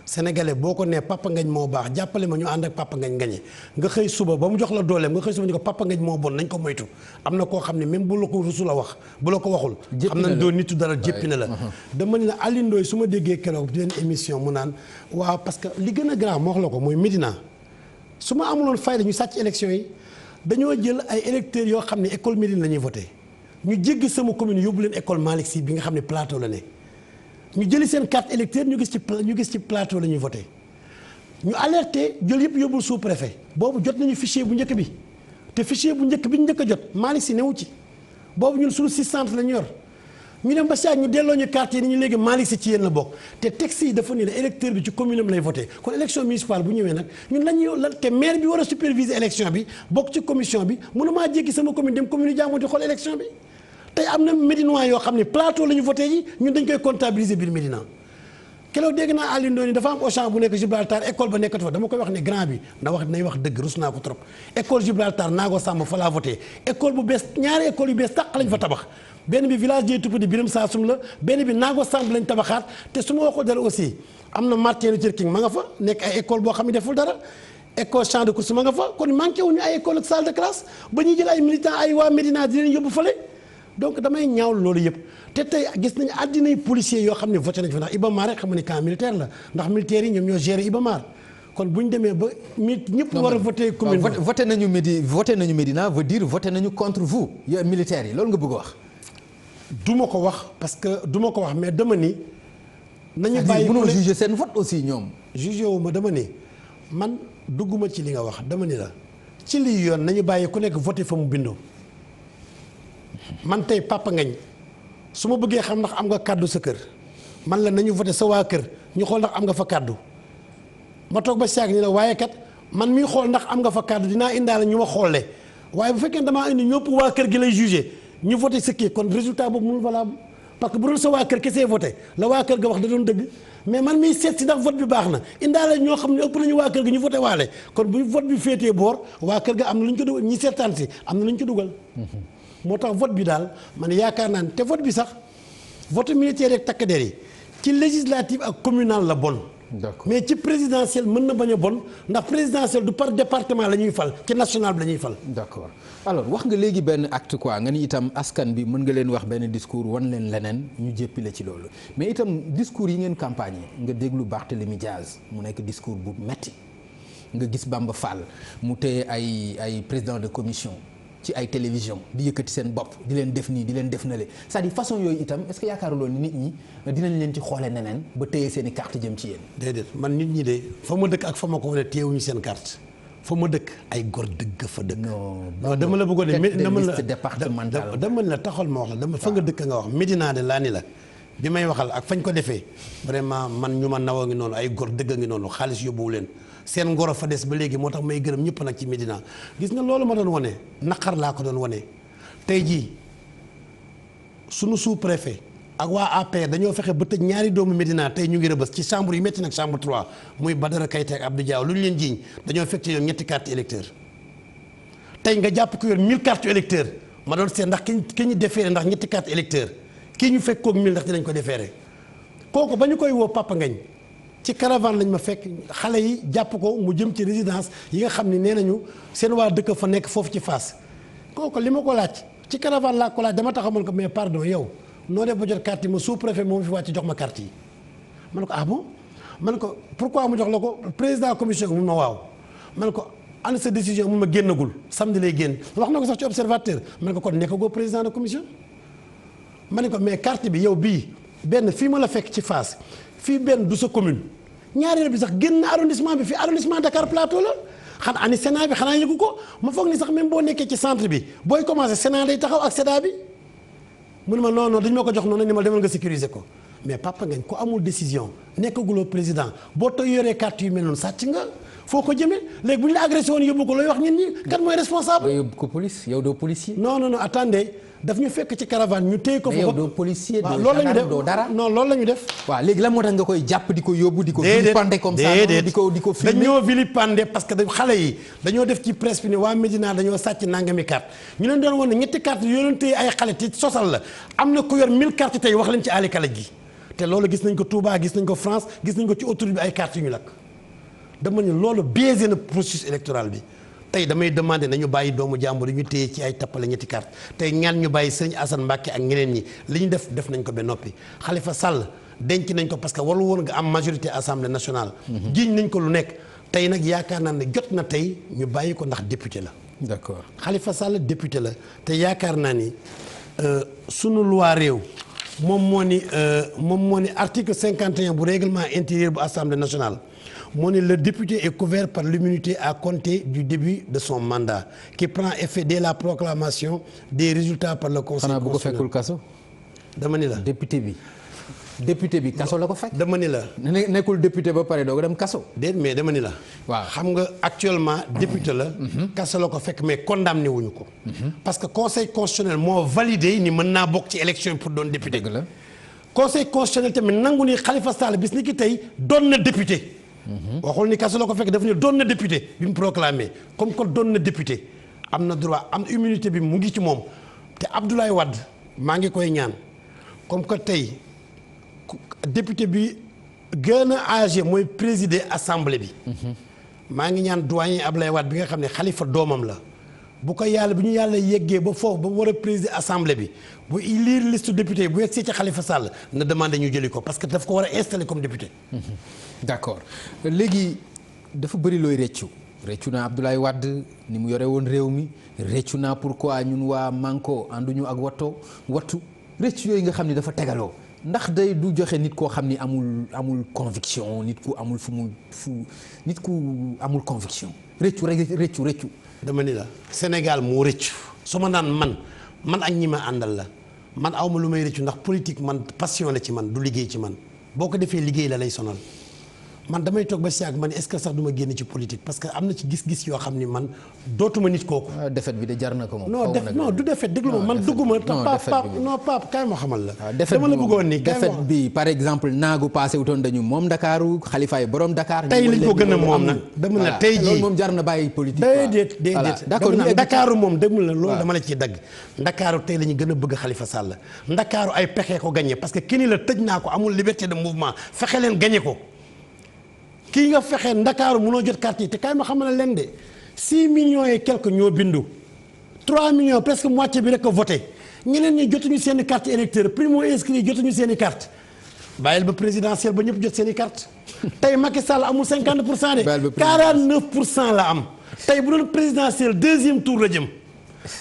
[SPEAKER 6] sénégalais boo ko nee papa ngañ moo baax jàppale ma ñu ànd ak papa ngañ gañe nga xëy suba ba mu jox la dooleem nga xëy suba ñu ko papa ngañ moo bon nañ ko moytu am na koo xam ne même bu la ko rusu la wax bu la ko waxul xam nañ doo nitu dara jéppi na la dama ne la Alioune Ndoye su ma déggee keroog di leen émission mu naan waaw parce que li gën a grave moo wax la ko mooy Médina su ma amuloon fayda ñu sàcc élection yi dañoo jël ay électeurs yoo xam ne école Médine la ñuy voté ñu jéggi sama commune yóbbu leen école Malick Sy bi nga xam ne plateau la ne ñu jëli seen carte électeur ñu gis ci plateau la ñuy voté ñu alerté jël yëpp yóbbul sous préfet boobu jot nañu fichier bu njëkk bi te fichier bu njëkk bi ñu njëkk a jot Malick Sy newu ci boobu ñun suñu 600 la ñu yor ñu dem ba saa ñu delloo ñu carte yi ni ñu léegi Malick Sy ci yéen la bokk te texte yi dafa ni la électeur bi ci commune am lay voté kon élection municipale bu ñëwee nag ñun te maire bi war a superviser élection bi bokk ci commission bi mënumaa jéggi sama commune dem commune jàmbur di xool élection bi tey am na Médinois yoo xam ne plateau la ñu voté yi ñun dañ koy comptabiliser biir Médina keroog dégg naa Alioune Ndoye ni dafa am Auchan bu nekk Gibraltar école ba nekkatu fa dama koy wax ne grand bi nay wax dëgg rus naa ko trop école Gibraltar Naago Sàmm fa laa voté école bu bees ñaari école yu bees tàq lañ fa tabax benn bi village des Tout-Petits Biram Saasum la benn bi Naago Sàmm lañ tabaxaat te su ma waxoo dara aussi am na Martin Luther King ma nga fa nekk ay école boo xam ne deful dara école champ de course ma nga fa kon manqué wuñu ay école ak salle de classe ba ñuy jël ay militants ay waa Médina di leen yóbbu fële donc damay ñaaw loolu yëpp te tey gis nañu àddinay policiers yoo xam ne voté nañ fa ndax Ibamar rek xam nga ni camp militaire la ndax militaires yi ñoom ñoo gérer Ibamar kon bu ñu demee ba ñëpp war a voté commune
[SPEAKER 5] voté nañu Médina veut dire voté nañu contre vous yooyu militaires yi loolu nga bëgg a wax.
[SPEAKER 6] du ma ko wax parce que du ma ko wax mais dama ni. nañu bàyyi
[SPEAKER 5] mënoo juger seen vote aussi ñoom.
[SPEAKER 6] jugé wu ma dama ni man dugguma ci li nga wax dama ni la ci lii yoon nañu bàyyi ku nekk voté fa mu bindoo. man tey papa ngañ su ma bëggee xam ndax am nga kàddu sa kër man la nañu voté sa waa kër ñu xool ndax am nga fa kàddu ma toog ba saag ni la waaye kat man miy xool ndax am nga fa kàddu dinaa indaale ñu ma xoolee waaye bu fekkee damaa indi ñëpp waa kër gi lay jugé ñu voté sa kii kon résultat boobu mënul valable parce que bu doon sa waa kër kesee voté la waa kër ga wax da doon dëgg mais man miy seet si ndax vote bi baax na indaale ñoo xam ne ëpp nañu waa kër ga ñu voté waale kon bu vote bi féetee boor waa kër ga am na lu ñu ko dugal ñi seetaan si am na lu ñu ko dugal. moo tax vote bi daal man yaakaar naa ne te vote bi sax vote militaire ak takk der yi ci législative ak communal la bon.
[SPEAKER 5] d'accord
[SPEAKER 6] mais ci présidentielle mën na bañ a bon ndax présidentielle du par département la ñuy fal ci national bi la ñuy fal.
[SPEAKER 5] d'accord alors wax nga léegi benn acte quoi nga ni itam askan bi mën nga leen wax benn discours wan leen leneen ñu jéppi la ci loolu mais itam discours yi ngeen campagne nga déglu Barthélémy Diaz mu nekk discours bu metti nga gis Bamba Fall mu téye ay président de commission ci ay télévision di yëkkati seen bopp di leen def nii di leen def na le c'est-à-dire façon yooyu itam est-ce que yaakaaruloo ni nit ñi dinañ leen ci xoole neneen ba téye seen i carte jëm ci yéen.
[SPEAKER 6] déedéet man nit ñi de fa ma dëkk ak fa ma ko wane téyewuñu seen carte fa ma dëkk ay gor dëgg fa dëkk. non dama la bëggoon ne dama la taxal ma wax la dama fa nga dëkk nga wax Médina de laa ni la bi may waxal ak fañ ko defee vraiment man ñu ma naw a ngi noonu ay gor dëgg a ngi noonu xaalis yóbbuwu leen seen ngoro fa des ba léegi moo tax may gërëm ñëpp nag ci Médina gis nga loolu ma doon wane naqar laa ko doon wane tey jii sunu sous-préfet ak waa APR dañoo fexe ba tëj ñaari doomu Médina tey ñu ngi rëbës ci chambre yi métti nag chambre 3 muy Badara Kayte ak Abdou Diaw lu ñu leen jiiñ dañoo fekk ci yoon ñetti carte électeur tey nga jàpp ko yor 1000 carte électeur ma doon seet ndax ki ñu déféré ndax ñetti carte électeur kii ñu fekk koog 1000 ndax dinañ ko déféré kooku ba ñu koy woo Papa Ngagne ci caravane lañ ma fekk xale yi jàpp ko mu jëm ci résidence yi nga xam ne nee nañu seen waa dëkk fa nekk foofu ci Fass kooku li ma ko laaj ci caravane laa ko laaj dama taxaw man ko mais pardon yow noo def ba jot carte yi ma sous-préfet moom fi wàcc jox ma carte yi man ko ah bon man ko pourquoi mu jox la ko président commission mun ma waaw man ko ana sa décision mun ma génnagul samedi lay génn wax na ko sax ci observateur man ko kon nekkagoo président de commission ma ne ko mais carte bi yow bii benn fii ma la fekk ci Fass fii benn du sa commune ñaareel bi sax génn arrondissement bi fii arrondissement Dakar Plateau la xanaa ani Sénat bi xanaa yëgu ko ma foog ni sax même boo nekkee ci centre bi booy commencé Sénat day taxaw ak Sénat bi mu ne ma non non dañu ma ko jox noonu ni ma demal nga sécuriser ko mais Papa Ngagne ku amul décision nekkaguloo président boo tooy yoree carte yu mel noonu sàcc nga foo ko jëmee léegi bu ñu la agressé woon yóbbu ko looy wax nit ñi kan mooy responsable.
[SPEAKER 5] nga yóbbu ko police yow doo policier.
[SPEAKER 6] non non non attendez daf ñu fekk ci caravane ñu téye ko fa.
[SPEAKER 5] mais yow doo policier doo
[SPEAKER 6] gendarme
[SPEAKER 5] doo dara.
[SPEAKER 6] non loolu la ñu def.
[SPEAKER 5] waaw léegi lan moo tax nga koy jàpp di ko yóbbu di ko. vilipender comme ça di ko filmer
[SPEAKER 6] dañoo vilipender parce que xale yi dañoo def ci presse bi ne waa Médina dañoo sàcc nangami carte ñu leen doon wan ne ñetti carte yoo leen téye ay xale te sosal la am na ku yor 1000 carte tey wax leen ci àll kalaj gi te loolu gis nañ ko Touba gis nañ ko France gis nañ ko ci autoroute bi ay carte yu ñu lakk dama ne loolu biaisé na processus électoral bi tey damay demandé nañu bàyyi doomu jàmbur yi ñu téye ci ay tappale ñetti carte tey ñaan ñu bàyyi sëñ Assane Mbacke ak ñeneen ñi li ñu def nañ ko ba noppi Khalifa Sall denc nañ ko parce que warul woon nga am majorité assemblée nationale. jiiñ nañ ko lu nekk tey nag yaakaar naa ne jot na tey ñu bàyyi ko ndax député la.
[SPEAKER 5] d'accord
[SPEAKER 6] Khalifa Sall député la te yaakaar naa ni sunu loi réew moom moo ni article 51 bu règlement intérieur bu assemblée nationale. moo ne le député est couvert par l'immunité à compter du début de son mandat qui prend effet dès la proclamation des résultats par le conseil
[SPEAKER 5] constitutionnel. xanaa bu ko fekkul kaso.
[SPEAKER 6] dama ni la
[SPEAKER 5] député bi kaso la ko fekk.
[SPEAKER 6] dama ni la.
[SPEAKER 5] nekkul député ba pare doo ko dem kaso.
[SPEAKER 6] déet mais dama ni la.
[SPEAKER 5] waaw
[SPEAKER 6] xam nga actuellement député la. kaso la ko fekk mais condamné wuñu ko. parce que conseil constitutionnel moo validé ni mën naa bokk ci élection pour doon député.
[SPEAKER 5] dëgg la
[SPEAKER 6] conseil constitutionnel tamit nangu ni Khalifa Sall bis ni ki tey doon na député. waxul ni kaso la ko fekk daf ne doon na député bi mu proclamé comme que doon na député am na droit am immunité bi mu ngi ci moom te Abdoulaye Wade maa ngi koy ñaan comme que tey député bi gën a âgé mooy présider assemblée bi. maa ngi ñaan doyen Abdoulaye Wade bi nga xam ne Khalifa doomam la bu ko yàlla bu ñu yàlla yeggee ba foofu ba mu war a présider assemblée bi bu lire liste député bu yegsee ci Khalifa Sall na demandé ñu jëli ko parce que daf ko war a installer comme député.
[SPEAKER 5] d'accord léegi dafa bëri looy réccu naa Abdoulaye Wade ni mu yore woon réew mi réccu naa pourquoi ñun waa Manko ànduñu ak wattu réccu yooyu nga xam ni dafa tegaloo ndax day du joxe nit koo xam ni amul conviction nit ku amul nit ku amul conviction réccu.
[SPEAKER 6] dama ni la Sénégal moo réccu su ma naan man ak ñi ma àndal la man awma lu may réccu ndax politique man passion la ci man du liggéey ci man boo ko defee liggéey la lay sonal. man damay toog ba si ak man est-ce que sax du ma génn ci politique parce que am na ci gis-gis yoo xam ni man dootuma nit kooku.
[SPEAKER 5] défaite bi de jar na ko moom.
[SPEAKER 6] non du défaite déglu ma man dugguma. non Pape kaay ma xamal la. dama la bëggoon ni
[SPEAKER 5] défaite bi par exemple naagu passé wutoon dañu moom Ndakaaru xalifaay borom Dakar.
[SPEAKER 6] tey lañ ko gën a moom nag dama la tey jii
[SPEAKER 5] loolu moom jar na bàyyi politique.
[SPEAKER 6] déedéet d'accord Ndakaaru moom demul la loolu dama la ciy dagg. Ndakaaru tey la ñu gën a bëgg Khalifa Sall Ndakaaru ay pexe ko gagné parce que kii ni la tëj naa ko amul liberté de mouvement fexe leen gagné ko kii nga fexe Ndakaaru mënoo jot carte yi te kaay ma xamal leen de 6 millions et quelques ñoo bindu 3 millions presque moitié bi rek a voté ñeneen ñi jotuñu seen i carte électeur primo inscrit jotuñu seen i carte bàyyil ba présidentielle ba ñëpp jot seen i carte tey Macky Sall amul 50 pour cent de 49 pour cent la am tey bu doon présidentielle deuxième tour la jëm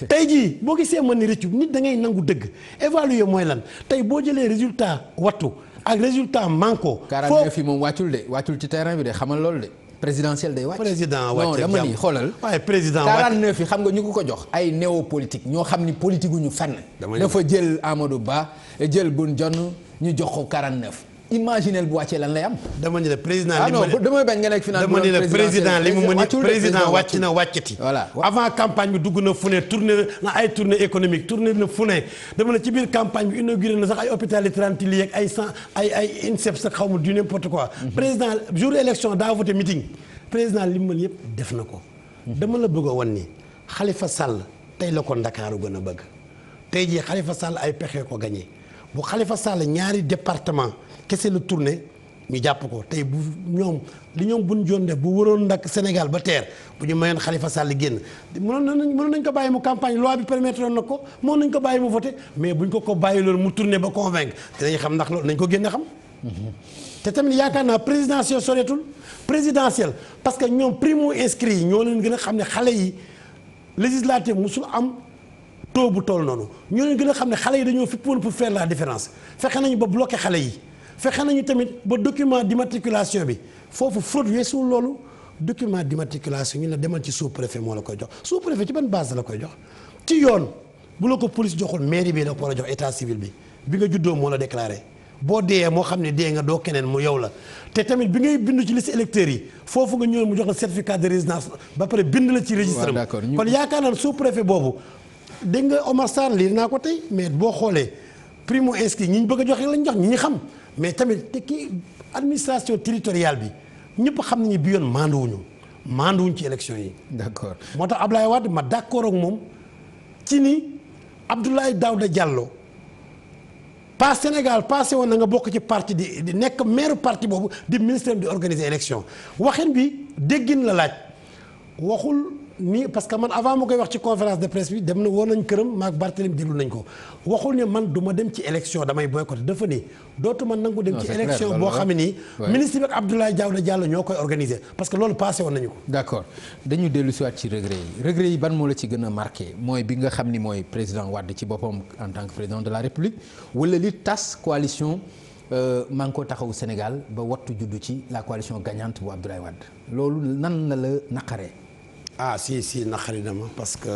[SPEAKER 6] tey jii boo gisee mën ni rëccu nit da ngay nangu dëgg évaluer mooy lan tey boo jëlee résultat wattu ak résultat manko.
[SPEAKER 5] 49 yi moom wàccul ci terrain bi de xamal loolu de présidentiel day wàcc.
[SPEAKER 6] président wàcc
[SPEAKER 5] non dama ni xoolal.
[SPEAKER 6] waaye président wàcc
[SPEAKER 5] 49 yi xam nga ñu ko jox. ay néopolitique ñoo xam ni politique gu ñu fenn. dafa jël Amadou Ba jël Boun Dionne ñu jox ko 49. imaginel bu wàccee lan lay am.
[SPEAKER 6] dama ni la président
[SPEAKER 5] li ma damay bañ nga nekk final.
[SPEAKER 6] dama ni la président li mu mën président wàcc na wàccati.
[SPEAKER 5] voilà
[SPEAKER 6] avant campagne bi dugg na fu ne tourné na ay tournée économique tourné na fu ne dama ne ci biir campagne bi inauguré na sax ay hôpital yi 30 lits ak ay 100 ay INSEP sax xaw ma du n'importe quoi. président jour élection daa voté meeting président li mu mën yëpp def na ko. dama la bëgg a wan ni Khalifa Sall tey la ko Ndakaaru gën a bëgg tey jii Khalifa Sall ay pexe ko gagné bu Khalifa Sall ñaari département kese la tourné ñu jàpp ko tey bu ñoom li ñoom buñ joon def bu wëroon ndak Sénégal ba teer bu ñu mayoon Khalifa Sall génn mënoon nañ ko bàyyi mu campagne loi bi permettre na ko mënoon nañ ko bàyyi mu voté mais buñ ko bàyyi loolu mu tourné ba convaincre dinañ xam ndax loolu nañ ko génne xam. te tamit yaakaar naa présidentielle soreetul présidentielle parce que ñoom primo inscrits yi ñoo leen gën a xam ne xale yi législative musul am. taux bu toll noonu ñoo leen gën a xam ne xale yi dañoo fippoon pour faire la différence fexe nañu ba bloqué xale yi fexe nañu tamit ba document d'immatriculation bi foofu fraude weesuwul loolu document d'immatriculation ñu la demal ci sous-préfet moo la koy jox sous-préfet ci ban base la koy jox ci yoon bu la ko police joxul mairie bi la ko war a jox état civil bi nga juddoo moo la déclaré boo dee moo xam ne dee nga doo keneen mu yow la te tamit bi ngay bindu ci liste électeurs yi foofu nga ñëw mu jox la certificat de résidence ba pare bind la ci registre kon yaakaar naa sous-préfet boobu dégg nga Omar Sarr lii naa ko tey mais boo xoolee primo inscrit ñi ñu bëgg a joxe lañ jox ñi ñu xam mais tamit te kii administration territoriale bi ñëpp xam nañu bi yoon maanduwuñ ci élection yi.
[SPEAKER 5] d'accord
[SPEAKER 6] moo tax Ablaye Wade ma d'accord ak moom ci ni Abdoulaye Daouda Diallo pas Sénégal passé woon na nga bokk ci parti di nekk maire parti boobu di ministère di organiser élection waxin bi déggin la laaj waxul. nii parce que man avant ma koy wax ci conférence de presse bi dem na woon nañ këram maag Barthélémy déglu nañ ko waxul ne man du ma dem ci élection damay boycotté dafa ni dootuma nangu dem ci élection boo xam ne nii ministre bi ak Abdoulaye Daouda Diallo ñoo koy organiser parce que loolu passé woon nañu ko.
[SPEAKER 5] d'accord dañu dellu si waat ci regret yi ban moo la ci gën a marqué mooy bi nga xam ni mooy président Wade ci boppam en tant que président de la République wala li tas coalition Manko Taxawu Sénégal ba wattu juddu ci la coalition gagnante bu Abdoulaye Wade loolu nan la naqaree.
[SPEAKER 6] si naqari na ma parce que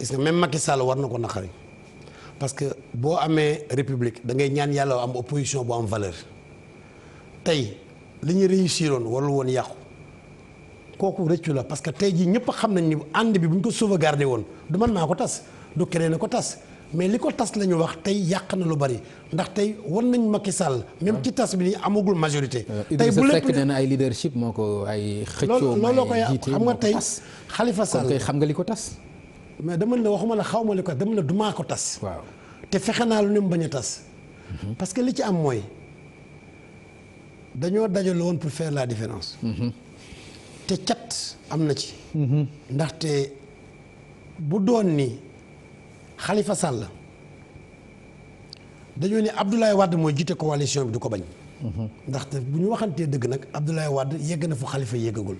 [SPEAKER 6] gis nga même Macky Sall war na ko naqari parce que boo amee république da ngay ñaan yàlla am opposition bu am valeur tey li ñu réussiroon warul woon yàqu kooku rëccu la parce que tey jii ñëpp xam nañ ni ànd bi bu ñu ko sauvegarder woon du man maa ko tas du keneen a ko tas mais li ko tas la ñu wax tey yàq na lu bari ndax tey war nañ Macky Sall même ci tas bi nii amagul majorité.
[SPEAKER 5] tey bu lépp nee na ay leadership moo ko ay. xëccoo
[SPEAKER 6] looloo koy xam nga tey Khalifa Sall
[SPEAKER 5] kon kay xam nga li ko tas.
[SPEAKER 6] mais dama la waxuma la xaw ma li ko dama la du maa ko tas.
[SPEAKER 5] waaw
[SPEAKER 6] te fexe naa lu ne mu bañ a tas. parce que li ci am mooy dañoo dajale woon pour faire la différence. te cat am na ci. ndaxte bu doon ni. Khalifa Sall dañoo ne Abdoulaye Wade mooy jiite coalition bi du ko bañ. ndaxte bu ñu waxantee dëgg nag Abdoulaye Wade yegg na fu Khalifa yeggagul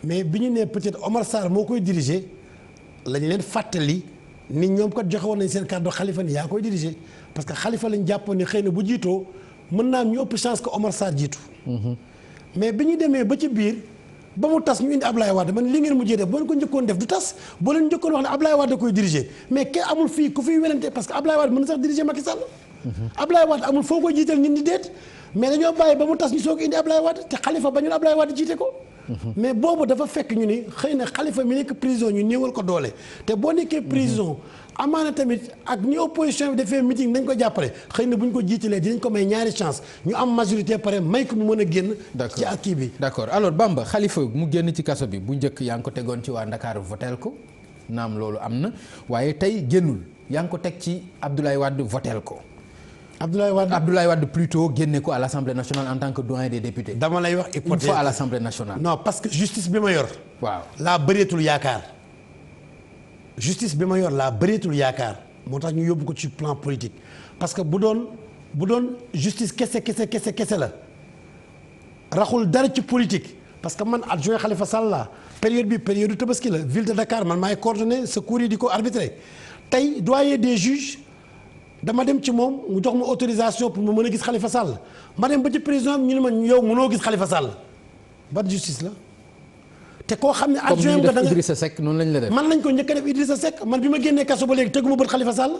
[SPEAKER 6] mais bi ñu nee peut-être Omar Sarr moo koy diriger lañ leen fàttali ni ñoom kat joxe woon nañ seen kàddu Khalifa ni yaa koy diriger parce que Khalifa lañ jàppoon ni xëy na bu jiitoo mën naa am ñu ëpp chance que Omar Sarr jiitu. mais bi ñu demee ba ci biir ba mu tas ñu indi Ablaye Wade man li ngeen mujjee def boo leen ko njëkkoon def du tas boo leen njëkkoon wax ne Ablaye Wade da koy diriger mais kenn amul fii ku fiy welante parce que Ablaye Wade mën na sax diriger Macky Sall. Ablaye Wade amul foo koy jiital nit ñi déet mais dañoo bàyyi ba mu tas ñu soog indi Ablaye Wade te Khalifa bañul Ablaye Wade jiite ko. mais boobu dafa fekk ñu ni xëy na Khalifa mi nekk prison ñu néewal ko doole te boo nekkee prison amaana tamit ak ni opposition bi defee meeting nañ ko jàppale xëy na bu ñu ko jiitalee dinañ ko may ñaari chance ñu am majorité pare may ko mu mën a génn. ci ak kii bi.
[SPEAKER 5] d'accord alors Bamba Khalifa mu génn ci kaso bi bu njëkk yaa ngi ko tegoon ci waa Ndakaaru votel ko naam loolu am na waaye tey génnul yaa ngi ko teg ci Abdoulaye Wade votel ko. Abdoulaye Wade plutôt génne ko à l'Assemblée nationale en tant que doyen des députés.
[SPEAKER 6] dama lay wax hypothèse
[SPEAKER 5] une fois à l'Assemblée nationale.
[SPEAKER 6] non parce que justice bi ma yor.
[SPEAKER 5] waaw
[SPEAKER 6] laa bëreetul yaakaar. justice bi ma yor laa bëreetul yaakaar moo tax ñu yóbbu ko ci plan politique parce que bu doon justice kese la raxul dara ci politique parce que man adjoint Khalifa Sall la période du Tabaski la ville de Dakar man maay coordonné secours yi di ko arbitrer tey doyen des juges dama dem ci moom mu jox ma autorisation pour ma mën a gis Khalifa Sall ma dem ba ci président ñu ne ma yow mënoo gis Khalifa Sall ban justice la. te koo xam ne adjoint nga da nga
[SPEAKER 5] Idrissa Seck noonu lañ la def.
[SPEAKER 6] man lañ ko njëkk a def Idrissa Seck man bi ma génnee kaso ba léegi teguma bët Khalifa Sall.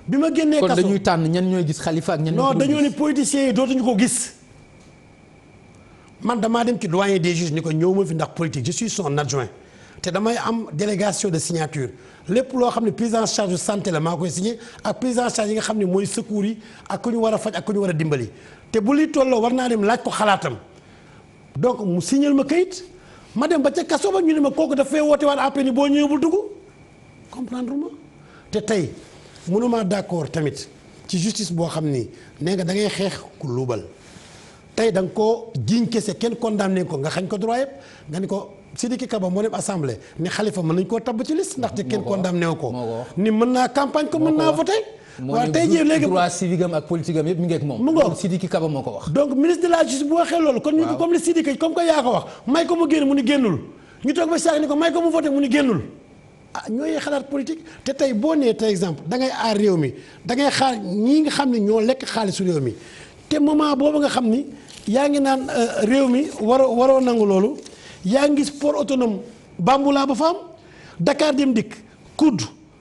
[SPEAKER 6] bi ma génnee kaso
[SPEAKER 5] kon dañuy tànn ñan ñooy gis Khalifa ak ñan
[SPEAKER 6] non dañoo ne politiciens yi dootuñu ko gis. man damaa dem ci doyen des juges ni ko ñëw ma fi ndax politique je suis son adjoint te damay am délégation de signature lépp loo xam ne prise en charge de santé la maa koy signé ak prise en charge yi nga xam ne mooy secours yi ak ku ñu war a faj ak ku ñu war a dimbali te bu li tolloo war naa dem laaj ko xalaatam donc mu signal ma kayit. ma dem ba ca kaso ba ñu ne ma kooku dafay woote waat après ni boo ñëwee bul dugg comprendre ma te tey mënuma d'accord tamit ci justice boo xam ni nee nga da ngay xeex ku luubal tey da nga koo jiiñ kese kenn condamné ko nga xañ ko droit yëpp nga ni ko Sidiki Kaba moo dem assemblée ni Khalifa mën nañ koo tabb ci liste ndaxte kenn condamné wu ko ni mën naa campagne ko mën naa voté waaw tey jii léegi
[SPEAKER 5] droit civique am ak politique am yëpp mi ngi ak moom.
[SPEAKER 6] mu ngoog
[SPEAKER 5] Sidiki Kaba moo ko wax.
[SPEAKER 6] donc ministre de la justice bu waxee loolu. kon ñu ko comme le Sidiki comme que yaa ko wax may ko mu génn mu ni génnul ñu toog ba saak ni ko may ko mu voté mu ni génnul ah ñooy xalaat politique te tey boo nee par exemple da ngay aar réew mi da ngay xaar ñii nga xam ne ñoo lekk xaalisu réew mi te moment boobu nga xam ni yaa ngi naan réew mi waroo nangu loolu yaa ngi port autonome Bamboula ba fa am Dakar Dem Dikk COUD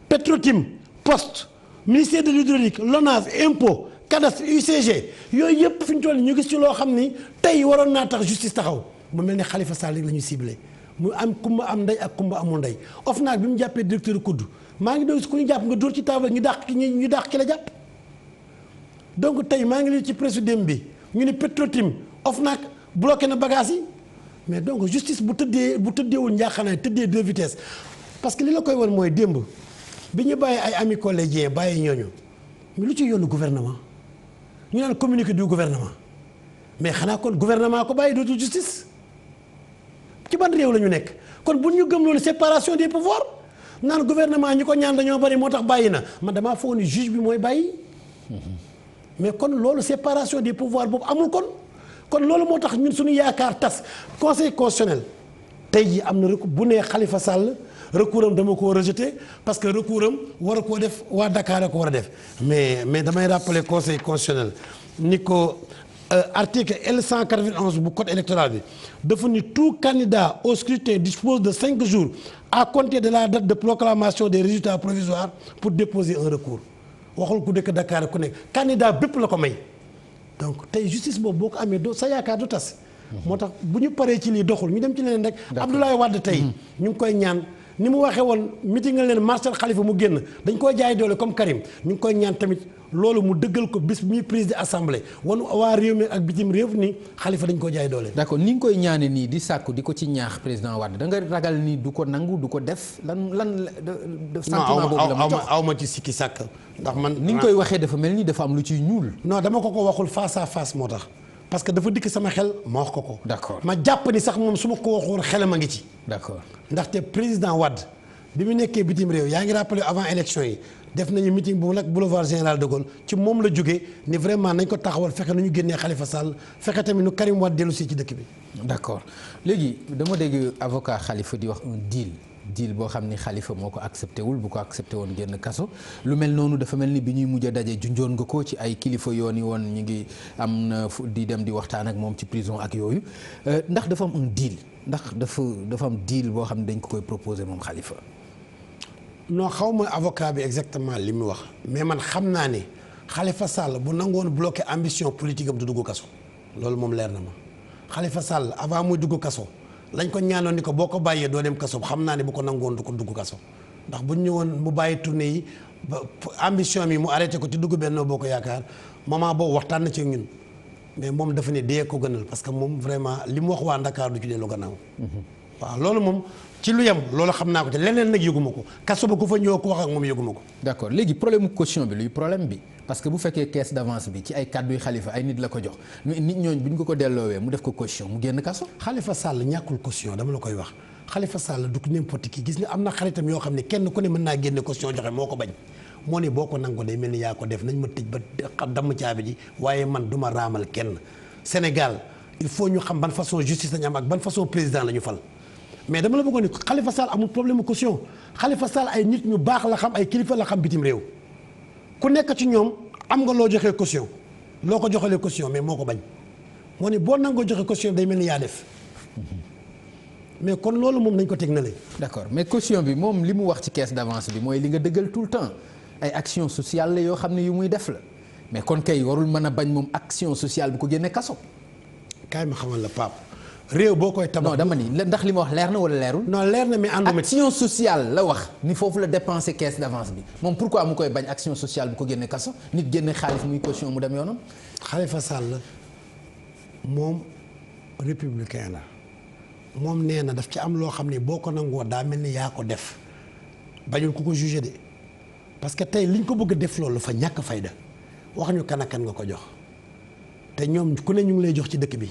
[SPEAKER 6] Petrotim Poste. ministère de l'hydraulique LONASE impôt cadastre UCG yooyu yëpp fi ñu toll ñu gis ci loo xam ni tey waroon naa tax justice taxaw mu mel ni Khalifa Sall la ñuy ciblé mu am kumba am ndey ak kumba amul ndey OFNAC bi mu jàppee directeur COUD maa ngi doon ku ñu jàpp nga dóor ci table ñu dàq ki la jàpp. donc tey maa ngi lii ci presse démb bi ñu ne Petrotim OFNAC bloqué na bagage yi mais donc justice bu tëddeewul njaaxanaay tëddee deux vitesses parce que li la koy wan mooy démb. bi ñu bàyyi ay amis collégiens bàyyi ñooñu mais lu ci yoonu gouvernement ñu naan communiqué du gouvernement mais xanaa kon gouvernement ko bàyyi dootul justice ci ban réew la ñu nekk kon bu ñu gëm loolu séparation des pouvoirs naan gouvernement ñi ko ñaan dañoo bari moo tax bàyyi na man damaa foog ni juge bi mooy bàyyi mais kon loolu séparation des pouvoirs boobu amul kon loolu moo tax ñun suñu yaakaar tas conseil constitutionnel tey jii am na rek bu nee Khalifa Sall. recours am dama koo rejeté parce que recours am war a koo def waa Dakar a ko war a def mais damay rappeler conseil constitutionnel ni ko article L191 bu code électoral bi dafa ni tout candidat au scrutin dispose de 5 jours à compter de la date de proclamation des résultats provisoires pour déposer un recours waxul ku dëkk Dakar ku nekk candidat bépp la ko may donc tey justice boobu boo ko amee doo sa yaakaar du tas. moo tax bu ñu paree ci lii doxul ñu dem ci leneen rek. Abdoulaye Wade tey ñu ngi koy ñaan. ni mu waxee woon meeting nga leen Marcel Khalifa mu génn dañ koy jaay doole comme Karim ñu ngi koy ñaan tamit loolu mu dëggal ko bis bi muy président assemblée wan waa réew mi ak bitim réew ni Khalifa dañ koy jaay doole. d'accord ni nga koy ñaane nii di sàkku di ko ci ñaax président Wade da nga ragal ni du ko nangu du ko def lan sentiment boobu la ma jox aw ma ci sikki sàkk ndax man
[SPEAKER 5] ni nga koy waxee dafa mel ni dafa am lu ciy ñuul.
[SPEAKER 6] non dama ko waxul face à face moo tax parce que dafa dikk sama xel ma wax ko.
[SPEAKER 5] d'accord
[SPEAKER 6] ma jàpp ni sax moom su ma ko waxoon xelam a ngi ci.
[SPEAKER 5] d'accord
[SPEAKER 6] ndaxte président Wade bi mu nekkee bitim réew yaa ngi rappelé avant élection yi def nañu meeting bu nag boulevard Général de Gaulle ci moom la jógee ni vraiment nañ ko taxawal fexe nu ñu génnee Khalifa Sall fexe tamit nu Karim Wade dellu si ci dëkk bi.
[SPEAKER 5] d'accord léegi dama dégg avocat Khalifa di wax un deal deal boo xam ni Khalifa moo ko accepté wul bu ko accepté woon génn kaso lu mel noonu dafa mel ni bi ñuy mujj a daje junjoon nga ko ci ay kilifa yoon yi woon ñu ngi am na di dem di waxtaan ak moom ci prison ak yooyu ndax dafa am un deal ndax dafa am deal boo xam ne dañ ko koy proposé moom Khalifa.
[SPEAKER 6] non xaw ma avocat bi exactement li mu wax mais man xam naa ne Khalifa Sall bu nangoon bloqué ambition politique am du dugg kaso loolu moom leer na ma Khalifa Sall avant muy dugg kaso lañ ko ñaanoon ni ko boo ko bàyyee doo dem kaso xam naa ne bu ko nangoon du ko dugg kaso ndax bu ñu ñëwoon mu bàyyi tournée yi ba ambition mi mu arrêté ko ci dugg Benno Bokk Yaakaar moment boobu waxtaan na ci ñun mais moom dafa ne dee ko gënal parce que moom vraiment li mu wax waa Ndakaar du ci dellu gannaaw. waaw loolu moom ci lu yem loolu xam naa ko te leneen nag yëguma ko kaso ba ku fa ñëw ko wax ak moom yëguma ko.
[SPEAKER 5] d'accord léegi problème mu caution bi luy problème bi parce que bu fekkee caisse d'avance bi ci ay kàdduy Khalifa ay nit la ko jox nit ñooñ bu ñu ko delloowee mu def ko caution mu génn kaso.
[SPEAKER 6] Khalifa Sall ñàkkul caution dama la koy wax Khalifa Sall du n'importe qui gis nga am na xaritam yoo xam ne kenn ku ne mën naa génne caution joxe moo ko bañ moo ne boo ko nangu day mel ni yaa ko def nañ ma tëj ba damm caabi ji waaye man du ma raamal kenn Sénégal il faut ñu xam ban façon justice lañu am ak ban façon président la ñu fal. mais dama la bëggoon ni Khalifa Sall amul problème mu caution Khalifa Sall ay nit ñu baax la xam ay kilifa la xam bitim réew ku nekk ci ñoom am nga loo joxee caution loo ko joxalee caution mais moo ko bañ moo ne boo nangoo joxe caution day mel ni yaa def mais kon loolu moom nañ ko teg na leen.
[SPEAKER 5] d'accord mais caution bi moom li mu wax ci caisse d'avance bi mooy li nga dëggal tout le temps ay action sociale la yoo xam ne yu muy def la mais kon kay warul mën a bañ moom action sociale bu ko génne kaso.
[SPEAKER 6] kaay ma xamal la Pape. réew boo koy tabax
[SPEAKER 5] non dama ni ndax li ma wax leer na wala leerul.
[SPEAKER 6] non leer na mais ànduma
[SPEAKER 5] action sociale la wax ni foofu la dépenser caisse d'avance bi moom pourquoi mu koy bañ action sociale bu ko génne kaso nit génne xaalis muy caution mu dem yoonam.
[SPEAKER 6] Khalifa Sall moom républicain la moom nee na daf ci am loo xam ne boo ko nangoo daa mel ni yaa ko def bañul ku ko jugé de parce que tey liñ ko bëgg a def loolu fa ñàkk fayda wax ñu kan ak kan nga ko jox te ñoom ku ne ñu ngi lay jox ci dëkk bi.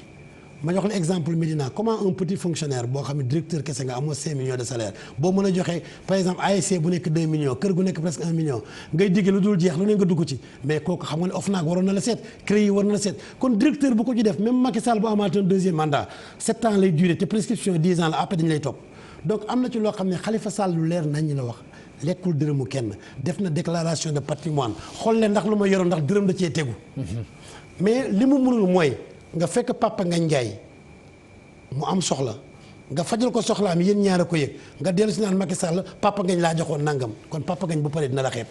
[SPEAKER 6] ma jox la exemple Médina comment un petit fonctionnaire boo xam ne directeur kese nga amoo 5 millions de salaire boo mën a joxe par exemple ASC bu nekk 2 millions kër gu nekk presque 1 million ngay digg lu dul jeex lu ne nga dugg ci mais kooku xam nga ne OFNAC waroon na la seet CREI yi war na la seet kon directeur bu ko ci def même Macky Sall bu amaatoon deuxième mandat 7 ans lay duré te prescription 10 ans la après dañu lay topp donc am na ci loo xam ne Khalifa Sall lu leer nañ la wax lekkul dërëmu kenn def na déclaration de patrimoine xool leen ndax lu ma yoroon ndax dërëm da cee tegu mais li mu mënul mooy nga fekk Papa Ngagne Ndiaye mu am soxla nga fajal ko soxlaam yéen ñaar a ko yëg nga dellu si naan Macky Sall Papa Ngagne laa joxoon nangam kon Papa Ngagne bu paree dina la xeeb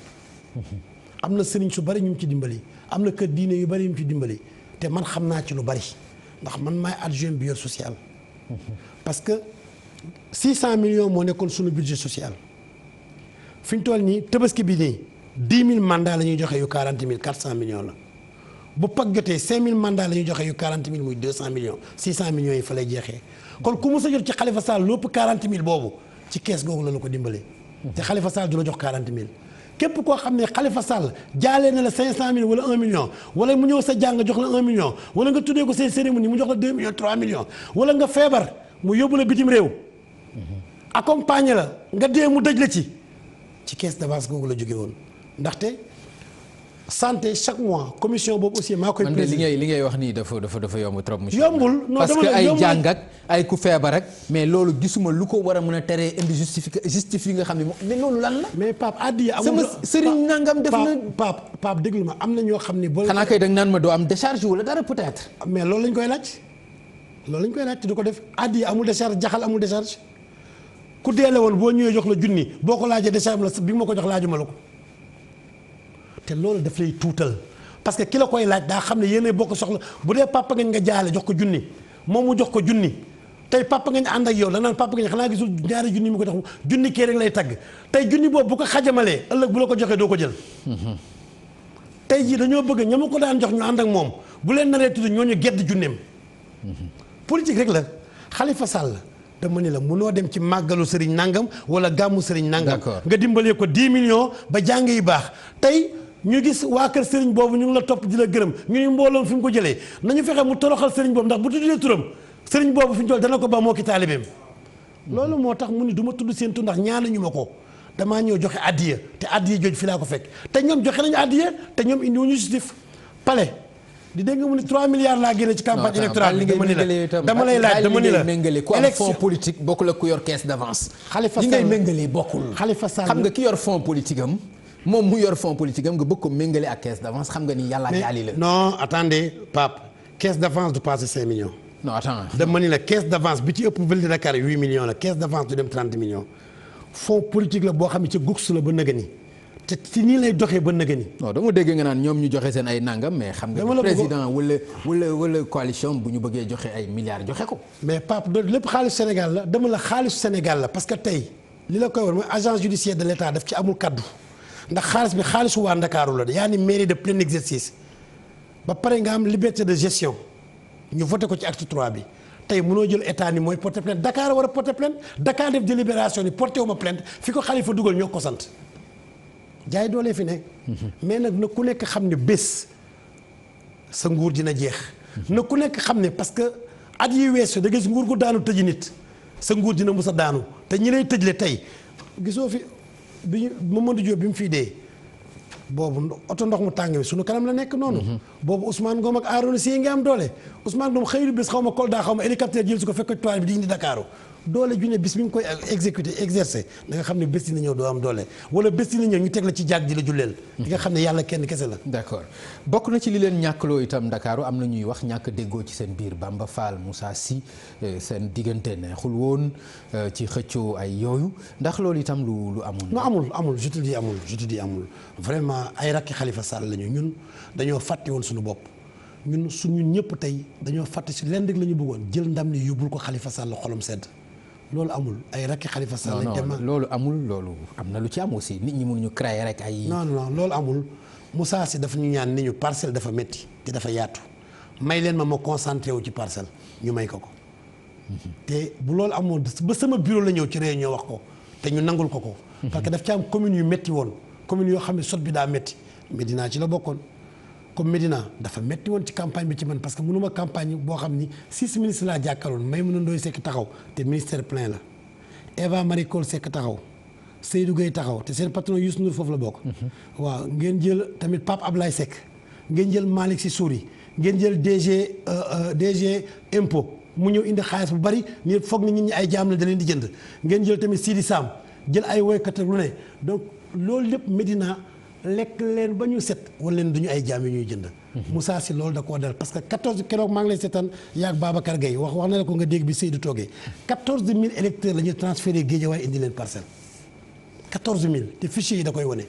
[SPEAKER 6] am na sëriñ su bari ñu ci dimbali am na kër diine yu bari ñu ci dimbali te man xam naa ci lu bari ndax man maay adjoint bureau social parce que 600 millions moo nekkoon sunu budget social fi ñu toll nii tabaski bi nii 10 000 mandats la ñuy joxe yu 40 000 400 millions la. bu pag jotee 5000 mandats la ñuy joxe yu 40 000 muy 200 millions 600 millions yi fa lay jeexee kon ku mu sa jot ci Khalifa Sall lépp 40 000 boobu ci kees googu la ko dimbalee. te Khalifa Sall du la jox 40 000. képp koo xam ne Khalifa Sall jaalee na la 500 000 wala 1 million wala mu ñëw sa jàng jox la 1 million wala nga tuddee ko say cérémonie mu jox la 2 millions 3 millions wala nga feebar mu yóbbu la bitim réew. accompagner la nga dee mu dëj la ci caisse d'avance googu la jóge woon ndaxte. santé chaque mois commission boobu aussi maa koy. président
[SPEAKER 5] li ngay wax nii dafa yomb trop. monsieur
[SPEAKER 6] yombul non
[SPEAKER 5] parce que ay jàng ak ay ku feebar rek mais loolu gisuma lu ko war a mën a teree indi justifié nga xam ne mais loolu lan la.
[SPEAKER 6] mais Pape addiya amul
[SPEAKER 5] sama sëriñ nangam def na.
[SPEAKER 6] Pape déglu ma am na ñoo xam ne.
[SPEAKER 5] xanaa kay da nga naan ma doo am décharge wala dara peut-être.
[SPEAKER 6] mais loolu lañ koy laaj te du ko def addiya amul décharge jaxal amul décharge ku deele woon boo ñëwee jox la junni boo ko laajee décharge la bi ma ko jox laajuma la ko. te loolu daf lay tuutal parce que ki la koy laaj daa xam ne yéen bokk soxla bu dee Papa Ngagne nga jaale jox ko junni moom mu jox ko junni tey Papa Ngagne ànd ak yow da naan Papa Ngagne xanaa gisul ñaari junni mu ko jox junni kii rek lay tagg tey junni boobu bu ko xajamalee ëllëg bu la ko joxee doo ko jël. tey jii dañoo bëgg ña ma ko daan jox ñu ànd ak moom bu leen naree tudd ñooñu gedd junneem. politique rek la Khalifa Sall dama ne la mënoo dem ci màggalu sëriñ nangam wala gàmmu sëriñ nangam. nga dimbalee ko 10 millions ba jàng yi baax tey. ñu gis waa kër sëriñ boobu ñu ngi la topp di la gërëm ñu ngi mbooloom fi mu ko jëlee nañu fexe mu toroxal sëriñ boobu ndax bu tuddee turam sëriñ boobu fi ñu toll dana ko ba moo ki taalibeem loolu moo tax mu ni du ma tudd seen tur ndax ñaanuñu ma ko damaa ñëw joxe addiya te addiya jooju fi laa ko fekk te ñoom joxe nañu addiya te ñoom indiwuñu justice palais di dégg nga mu ne 3 milliards laa génne ci campagne électorale dama lay laaj dama ni la
[SPEAKER 5] méngale ku am fonds politique bokkul ak ku yor caisse d'avance.
[SPEAKER 6] Khalifa Sall
[SPEAKER 5] li ngay méngale bokkul.
[SPEAKER 6] Khalifa Sall
[SPEAKER 5] xam nga ki yor fonds politique am moom mu yor fonds politique am nga bëgg ko méngale ak caisse d'avance xam nga ni yàlla jaali la.
[SPEAKER 6] non attendez Pape caisse d'avance du passer 5 millions.
[SPEAKER 5] non attends
[SPEAKER 6] dama ni la caisse d'avance bi ci ëpp ville de Dakar 8 millions la caisse d'avance du dem 30 millions fonds politique la boo xam ne ca gugsu la ba nëga ni te ci nii lay doxee ba nëga ni.
[SPEAKER 5] non dama dégg nga naan ñoom ñu joxe seen ay nangam mais xam nga président wala coalition bu ñu bëggee joxe ay milliards joxe ko.
[SPEAKER 6] mais Pape do lépp xaalisu Sénégal la dama la xaalisu Sénégal la parce que tey li la koy war mooy agence judiciaire de l'État daf ci amul kaddu ndax xaalis bi xaalisu waa Ndakaaru la yaa ni mairie de plein exercice ba pare nga am liberté de gestion ñu voté ko ci acte 3 bi tey mënoo jël état ni mooy porter plainte Dakar war a porter plainte Dakar def délibération ni porté wu ma plainte fi ko Khalifa dugal ñoo ko sant jaay doole fi ne. mais nag na ku nekk xam ne bés sa nguur dina jeex. na ku nekk xam ne parce que at yi weesu da gis nguur gu daanu tëji nit sa nguur dina mus a daanu te ñi lay tëjle tey gisoo fi bi ñu Mamadou Diop bi mu fii dee boobu oto ndox mu tàng bi sunu kanam la nekk noonu. boobu Ousmane Ngom ak Arouna Sy nga am doole Ousmane Ngom xëyul bés xaw ma Kolda xaw ma hélicoptère jël si ko fekk toile bi di indi Dakar doole ju ne bis bi nga koy exécuter exercer da nga xam ne bés dina ñëw doo am doole wala bés dina ñëw ñu teg la ci jaag di la julleel. di nga xam ne yàlla kenn kese la.
[SPEAKER 5] d'accord bokk na ci li leen ñàkkloo itam Ndakaaru am na ñuy wax ñàkk déggoo ci seen biir Bamba Fall Moussa Sy seen diggante neexul woon ci xëccoo ay yooyu ndax loolu itam lu amul.
[SPEAKER 6] non amul je te dis amul vraiment ay rakki Khalifa Sall lañu ñun dañoo fàtte woon suñu bopp ñun ñëpp tey dañoo fàtte si lenn rek la ñu bëggoon jël ndam li yóbbul ko Khalifa Sall xolam sedd. loolu amul ay rakki Khalifa Sall.
[SPEAKER 5] non loolu amul loolu am na lu ci am aussi nit ñi mënuñu créer rek ay.
[SPEAKER 6] non loolu amul Moussa Sy dafa ñu ñaan ni ñu parcelle dafa métti te dafa yaatu may leen ma concentré wu ci parcelle ñu may ko. te bu loolu amul ba sama bureau la ñëw ci réunion wax ko te ñu nangul ko. parce que daf ci am commune yu métti woon commune yoo xam ne sot bi daa métti Médina ci la bokkoon. comme Médina dafa metti woon ci campagne bi ci man parce que mënuma campagne boo xam ni 6 ministres laa jàkkaarloon Maïmouna Ndoye Seck taxaw te ministère plein la Eva Marie Coll Seck taxaw Seydou Gueye taxaw te seen patron Youssou Ndour foofu la bokk. waaw ngeen jël tamit Pape Ablaye Seck ngeen jël Malick Sy Souris ngeen jël DG impôt mu ñëw indi xaalis bu bari ni foog ni nit ñi ay jaam la da leen di jënd ngeen jël tamit Sidi Sam jël ay woykat lu ne donc loolu lépp Médina lekk leen ba ñu set wala leen duñu ay jaam yi ñuy jënd. Moussa Sy loolu da koo dal parce que 14 keroog maa ngi lay seetaan yaag Babacar Gueye wax na la ko nga dégg bi Seydou toogee 14000 électeurs la ñuy transféré Guédiawaye indi leen parcelle 14000 te fichier yi da koy wane.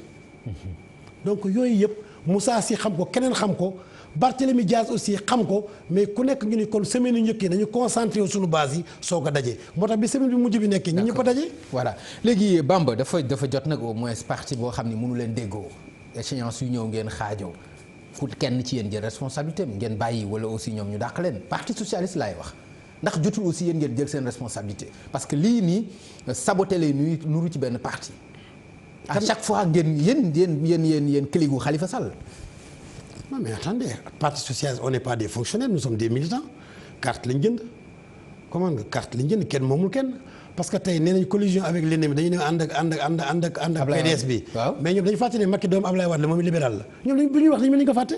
[SPEAKER 6] donc yooyu yëpp Moussa Sy xam ko keneen xam ko Barthélémy Diaz aussi xam ko mais ku nekk ñu ni kon semaine yu njëkk yi nañu concentré wu suñu base yi soo ko dajee moo tax bi semaine bi mujj bi nekkee ñun ñëpp a daje.
[SPEAKER 5] voilà léegi Bamba dafa jot nag au moins parti boo xam ne mënu leen déggoo échéance yu ñëw ngeen xaajoo fu kenn ci yéen jël responsabilité ngeen bàyyi wala aussi ñoom ñu dàq leen parti socialiste laay wax ndax jotul aussi yéen ngeen jël seen responsabilité parce que lii nii saboté lay nuru ci benn parti. à chaque fois ngeen yéen këligu Khalifa Sall.
[SPEAKER 6] non mais attendez parti socialiste on n'est pas des fonctionnaires nous sommes des militants carte lañ jënd comment nga carte lañ jënd kenn moomul kenn parce que tey nee nañ collision avec l'ennemi dañu ne ànd ak PDS bi mais ñoom dañu fàtte ne Macky doomu Ablaye Wade la moom libéral la ñoom bu ñuy wax dañu mel ni ko fàtte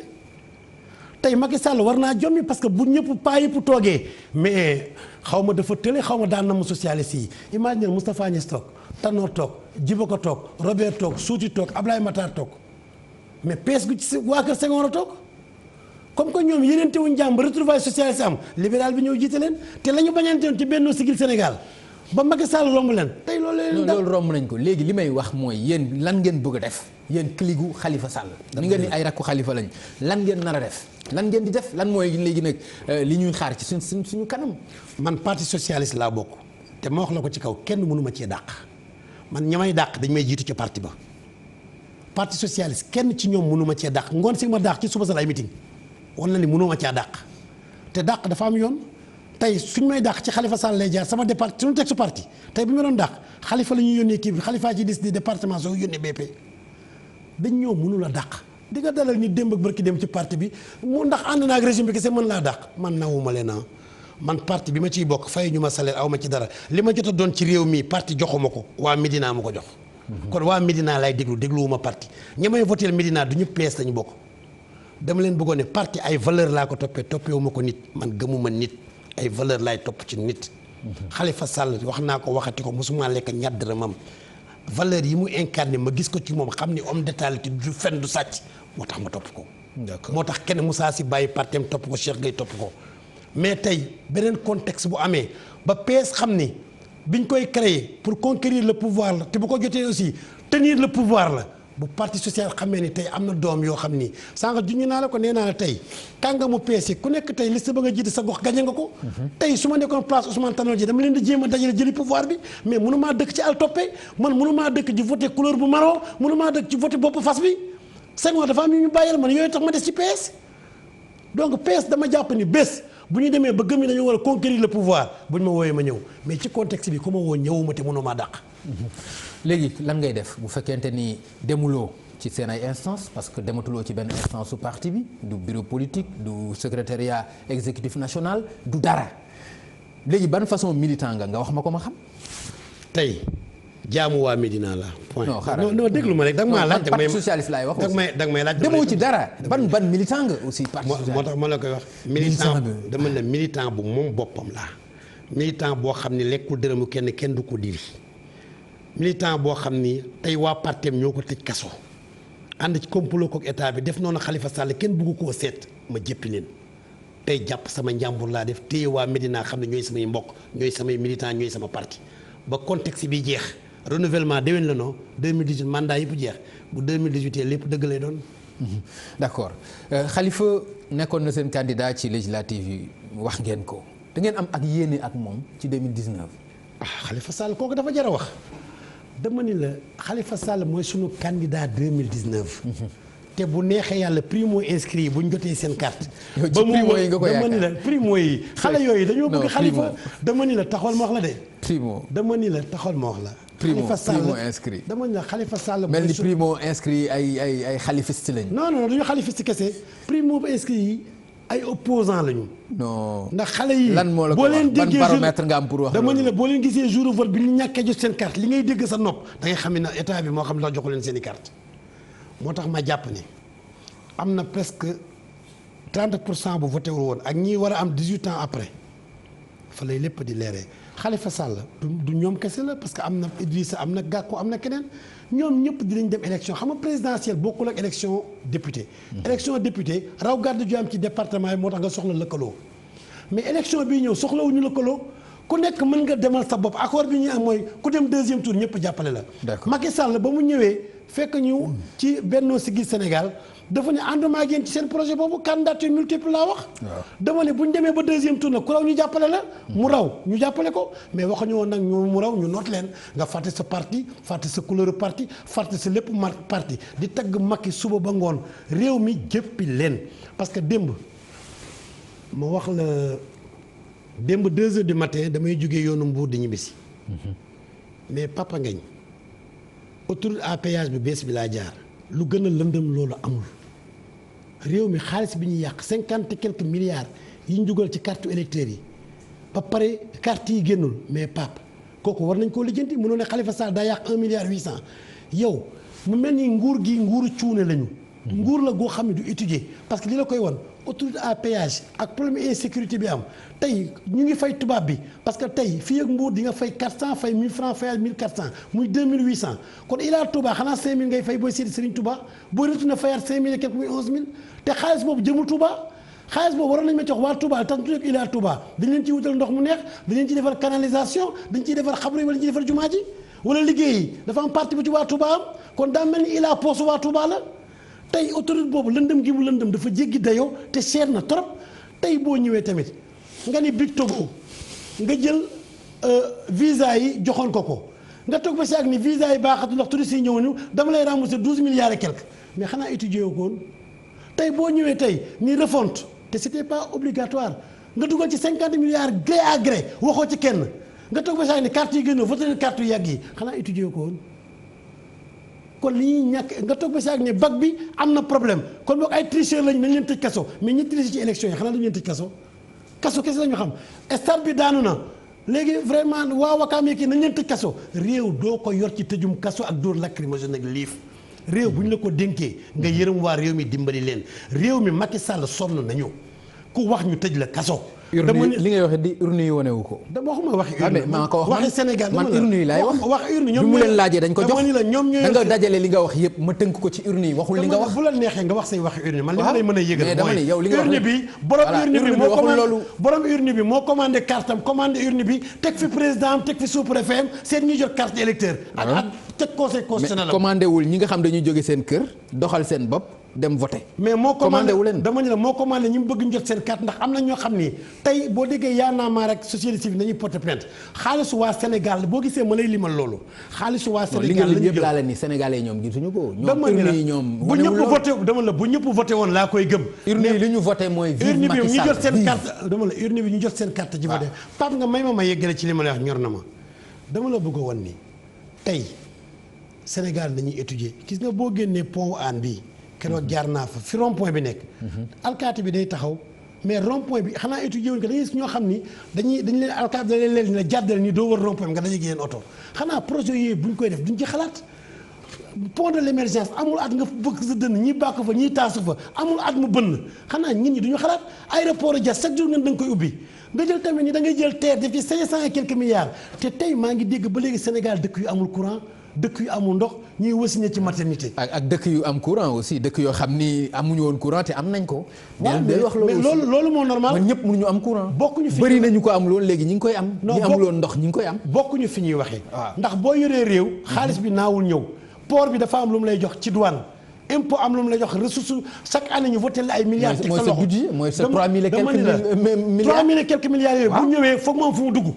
[SPEAKER 6] tey Macky Sall war naa jommi parce que bu ñëpp pas yëpp toogee mais xaw ma dafa tële xaw ma daan na mu socialiste yi imagine Moustapha Niasse toog Tanor toog Djibo Ka toog Robert toog Souti toog Ablaye Matar toog mais pees gu ci waa kër Senghor a toog comme que ñoom yeneen wuñ jàmm ba retrouvailles socialiste am libéral bi ñëw jiite leen te la ñu bañantewoon ci Benno Siggil Sénégal ba Macky Sall romb leen tey loolu
[SPEAKER 5] romb nañ ko léegi li may wax mooy yéen lan ngeen bëgg a def yéen kiligu Khalifa Sall ni ngeen ni ay rakku Khalifa lañ lan ngeen nar a def lan ngeen di def lan mooy léegi nag li ñuy xaar ci suñu kanam.
[SPEAKER 6] man parti socialiste laa bokk te ma wax la ko ci kaw kenn mënu ma cee dàq man ñamay dàq dañ may jiitu ci parti ba parti socialiste kenn ci ñoom mënu ma cee dàq ngoon si ma dàq ci suba sa ay meeting wala ni mënoo ma cee dàq te dàq dafa am yoon tey suñ may dàq ci Khalifa Sall lay jaar sama départ suñu teg su parti tey bu ñu ma doon dàq Khalifa la ñuy yónnee kii bi Khalifa ci des département soo yónnee BP dañ ñëw mënu la dàq di nga dalal ni démb ak barki dem ci parti bi mu ndax ànd naa ak régime bi kese mën laa dàq man nawuma leen man parti bi ma ciy bokk fay ñu ma salaire aw ma ci dara li ma jot a doon ci réew mi parti joxuma ko waa Médina ma ko jox kon waa Médina lay dégluwuma parti ña may voté Médina du ñu PS lañu bokk dama leen bëggoon ne parti ay valeur laa ko toppeewu ma ko nit man gëmuma nit ay valeur laay topp ci nit. Khalifa Sall wax naa ko waxati ko mosuma lekk ñaar dërëmam valeur yi mu incarné ma gis ko ci moom xam ni homme d'état la du fen du sàcc moo tax ma topp ko. d'accord moo tax kenn Moussa Sy bàyyi partem topp ko Cheikh Gueye topp ko mais tey beneen contexte bu amee ba PS xam ni biñ koy créer pour conquérir le pouvoir la te bu ko jotee aussi tenir le pouvoir la bu parti social xamee ni tey am na doom yoo xam ni sànq juñu naa la ko nee naa la tey kàngamu PS yi ku nekk tey liste ba nga jiite sa gox gañe nga ko. tey su ma nekkoon place Ousmane Tanor Dieng dama leen di jéem a dajale jëli pouvoir bi mais mënumaa dëkk ci al toppe man mënumaa dëkk ci voté couleur bu marron mënumaa dëkk ci voté bopp fas bi Senghor dafa am ñu bàyyil man yooyu tax ma des ci PS donc PS dama jàpp ni bés bu ñu demee ba gëm ni dañoo war a conquérir le pouvoir bu ñu ma wooyee ma ñëw mais ci contexte bi ku ma woo ñëwuma te mënoo maa dàq.
[SPEAKER 5] léegi lan ngay def bu fekkente ni demuloo ci seen ay instance parce que dematuloo ci benn instance su parti bi du bureau politique du secrétariat exécutif national du dara léegi ban façon militant nga wax ma ko ma xam.
[SPEAKER 6] tey jaamu waa Médina la. point
[SPEAKER 5] non xaaral
[SPEAKER 6] non déglu ma rek da nga maa laaj.
[SPEAKER 5] parti socialiste laay wax aussi
[SPEAKER 6] da nga may laaj.
[SPEAKER 5] demoo ci dara ban militant nga aussi. parti socialiste
[SPEAKER 6] moo tax ma la koy wax. militant dama ne militant bu moom boppam laa. militant boo xam ni lekkul dërëmu kenn du ko diri. militant boo xam ni tey waa partem ñoo ko tëj kaso. ànd ci complot kook état bi def noonu Khalifa Sall kenn bugg koo seet ma jëppi leen tey jàpp sama njàmbur laa def téye waa Médina xam ne ñooy samay mbokk ñooy samay militant ñooy sama parti ba contexte bi jeex renouvellement déwén la non 2018 mandat yëpp jeex bu 2018 lépp dëgg lay doon.
[SPEAKER 5] d'accord Khalifa nekkoon na seen candidat ci législative yi wax ngeen ko da ngeen am ak yéene ak moom ci 2019.
[SPEAKER 6] Khalifa Sall kooku dafa jar a wax. dama ni la Khalifa Sall mooy sunu candidat 2019. te bu neexee yàlla primo inscrit yi bu ñu jotee seen carte.
[SPEAKER 5] ba mu primo yi nga ko yaakaar
[SPEAKER 6] dama ni la primo yi. xale yooyu dañoo bëgg Khalifa dama ni la taxawal ma wax la de.
[SPEAKER 5] primo
[SPEAKER 6] dama ni la taxawal ma wax la.
[SPEAKER 5] Khalifa Sall primo inscrit.
[SPEAKER 6] dama ni la Khalifa Sall.
[SPEAKER 5] mel ni primo inscrit ay xalifiste lañ.
[SPEAKER 6] non duñu xalifiste kese primo inscrit yi ay opposant lañu.
[SPEAKER 5] non
[SPEAKER 6] ndax xale yi.
[SPEAKER 5] lan moo la ko wax ban baromètre nga am pour wax.
[SPEAKER 6] dama ni la boo leen gisee jour vote bi ñu ñàkkee jot seen carte li ngay dégg sa nopp da ngay xam ne état bi moo xam ne joxu leen seen i carte moo tax ma jàpp ne am na presque 30% bu voté wul woon ak ñi war a am 18 ans après fa lay lépp di leeree Khalifa Sall du ñoom kese la parce que am na Idrissa am na Gakou am na keneen ñoom ñëpp dinañ dem élection xam nga présidentielle bokkul ak élection député. élection député raw gàddu ju am ci département yi moo tax nga soxla lëkkaloo mais élection bii ñëw soxlawuñu lëkkaloo ku nekk mën nga demal sa bopp accord bi ñu am mooy ku dem deuxième tour ñëpp jàppale la.
[SPEAKER 5] d'accord
[SPEAKER 6] Macky Sall ba mu ñëwee fekk ñu ci Benno Siggil Sénégal dafa ne ànduma ak yéen ci seen projet boobu candidature multiple laa wax. dama ne bu ñu demee ba deuxième tour nag ku raw ñu jàppale la. mu raw ñu jàppale ko mais waxuñu woon nag ñu mu raw ñu noot leen nga fàtte sa parti fàtte sa couleur parti fàtte sa lépp parti di tagg Macky suba ba ngoon réew mi jëppi leen parce que démb ma wax la démb 2 heures du matin damay jógee yoonu Mbour di ñibbisi mais Papa Ngagne autoroute à péage bi bees bi laa jaar lu gën a lëndëm loolu amul réew mi xaalis bi ñuy yàq 50 et quelques milliards yi ñu dugal ci carte électeur yi ba pare carte yi génnul mais Pape kooku war nañ koo lijjanti mënoo ne Khalifa Sall daa yàq 1 milliard 800 yow mu mel ni nguur gi nguuru cuune lañu. nguur la goo xam ne du étudier parce que li la koy won autoroute à péage ak problème insécurité bi am tey ñu ngi fay tubaab bi parce que tey fii ak Mbour di nga fay 400 fay 1000 francs fayal 1400 muy 2800 kon Ila Touba xanaa 5000 ngay fay booy seeti Serigne Touba booy retourné fayaat 5000 et quelque muy 11000 te xaalis boobu jëmul Touba xaalis boobu waroon nañu ma jox waa Touba tax ñu Ila Touba dañ leen ciy wutal ndox mu neex dañ leen ciy defar canalisation dañ ciy defar xabru wala dañ ciy defar jumaa ji wala liggéey yi dafa am partie bu ci waa Touba am kon daa mel ni Ila poche waa Touba la. tey autoroute boobu lëndëm gi mu lëndëm dafa jéggi dayoo te cher na trop tey boo ñëwee tamit nga ni Big Togo nga jël visa yi joxoon ko nga toog ba si ak ni visa yi baaxatu ndax touristes yi ñëw ñu dama lay rembourser 12 milliards et quelque mais xanaa étudier ko woon tey boo ñëwee tey ni refonte te c'était pas obligatoire nga dugal ci 50 milliards gré à gré waxoo ci kenn nga toog ba si ak ni carte yi gënoo voté leen carte yu yàgg yi xanaa étudier ko woon. kon li ñuy ñàkk nga toog ba si ak ne bac bi am na problème kon boog ay tricheurs lañ nañ leen tëj kaso mais ñi triché ci élection yi xanaa dañu leen tëj kaso kese la ñu xam stade bi daanu na léegi vraiment waa Wakaam kii nañ leen tëj kaso réew doo ko yor ci tëjum kaso ak dóor lacrymogène ak liif réew bu ñu la ko dénkee nga yërëm waa réew mi dimbali leen réew mi Macky Sall sonn nañu ku wax ñu tëj la kaso.
[SPEAKER 5] dama li ngay waxee di urne yi wane wu ko.
[SPEAKER 6] dama waxuma waxi urne
[SPEAKER 5] maa ko wax
[SPEAKER 6] waxi Sénégal
[SPEAKER 5] man urne yi laay wax
[SPEAKER 6] urne
[SPEAKER 5] ñoom mu leen laajee dañ ko jox
[SPEAKER 6] dama ni la ñoom ñooy
[SPEAKER 5] da nga dajale li nga wax yëpp ma tënk ko ci urne yi waxul li nga wax.
[SPEAKER 6] bu la neexee nga wax say waxi urne man li ma lay mën a yëgal
[SPEAKER 5] mais dama ni yow li nga wax
[SPEAKER 6] urne bi borom urne bi moo commandé carte am commandé urne bi teg fi président am teg fi sous préfet am seen ñuy jot carte électeur ak teg conseil constitutionnel
[SPEAKER 5] mais commandé wul ñi nga xam dañuy jóge seen kër doxal seen bopp dem voté.
[SPEAKER 6] mais moo commandé
[SPEAKER 5] wu leen
[SPEAKER 6] dama ne la moo commandé ñi mu bëgg ñu jot seen carte ndax am na ñoo xam ni tey boo déggee Y'en a marre rek société civile nañuy porter plainte xaalisu waa Sénégal boo gisee ma lay limal loolu xaalisu waa Sénégal
[SPEAKER 5] li nga yëpp laa la ni Sénégalais yi ñoom gisuñu ko.
[SPEAKER 6] dama ne la bu ñëpp voté dama la bu ñëpp voté woon laa koy gëm.
[SPEAKER 5] urne yi li ñu voté mooy vive Macky Sall
[SPEAKER 6] urne bi ñu jot seen carte dama la urne bi ñu jot seen carte ji ma def Pape nga may ma yeggale ci li ma lay wax ñor na ma dama la bëgg a wan ni tey Sénégal dañuy étudier gis nga boo génnee pont Hann bii keroog jaar naa fa fi rond point bi nekk. alkaati bi day taxaw mais rond point bi xanaa étudier wuñ ko da ngay gis ñoo xam ni dañ leen alkaati da leen leen ne jàddal ni doo wër rond point bi nga daje ak yéen oto xanaa projet yooyu buñ koy def duñ ci xalaat. pont de l'émergence amul at nga bëgg sa dënn ñii bàkk fa ñii taasu fa amul at mu bënn xanaa nit ñi duñu xalaat aéroport Diass chaque jour ngeen da nga koy ubbi nga jël tamit ni da ngay jël terre def ci 500 et quelques milliards te tey maa ngi dégg ba léegi Sénégal dëkk yu amul courant dëkk yu amul ndox ñuy wasiñe ci maternité.
[SPEAKER 5] ak dëkk yu am courant aussi dëkk yoo xam ni amuñu woon courant te am nañ ko.
[SPEAKER 6] waaw mais loolu moo normal.
[SPEAKER 5] man ñëpp mënuñu am courant.
[SPEAKER 6] bokkuñu fi
[SPEAKER 5] bëri nañu ko amul woon léegi ñi ngi koy am. ñi amul woon ndox ñi ngi koy am.
[SPEAKER 6] bokkuñu fi ñuy waxee.
[SPEAKER 5] waaw
[SPEAKER 6] ndax boo yoree réew. xaalis bi naawul ñëw. port bi dafa am lu mu lay jox ci douane. impôt am lu mu lay jox ressource chaque année ñu voté la ay milliards. teg sa loxo
[SPEAKER 5] mooy sa 3000 et quelques milliards
[SPEAKER 6] 3000 et quelques milliards yooyu. bu ñëwee foog moom fu mu dugg.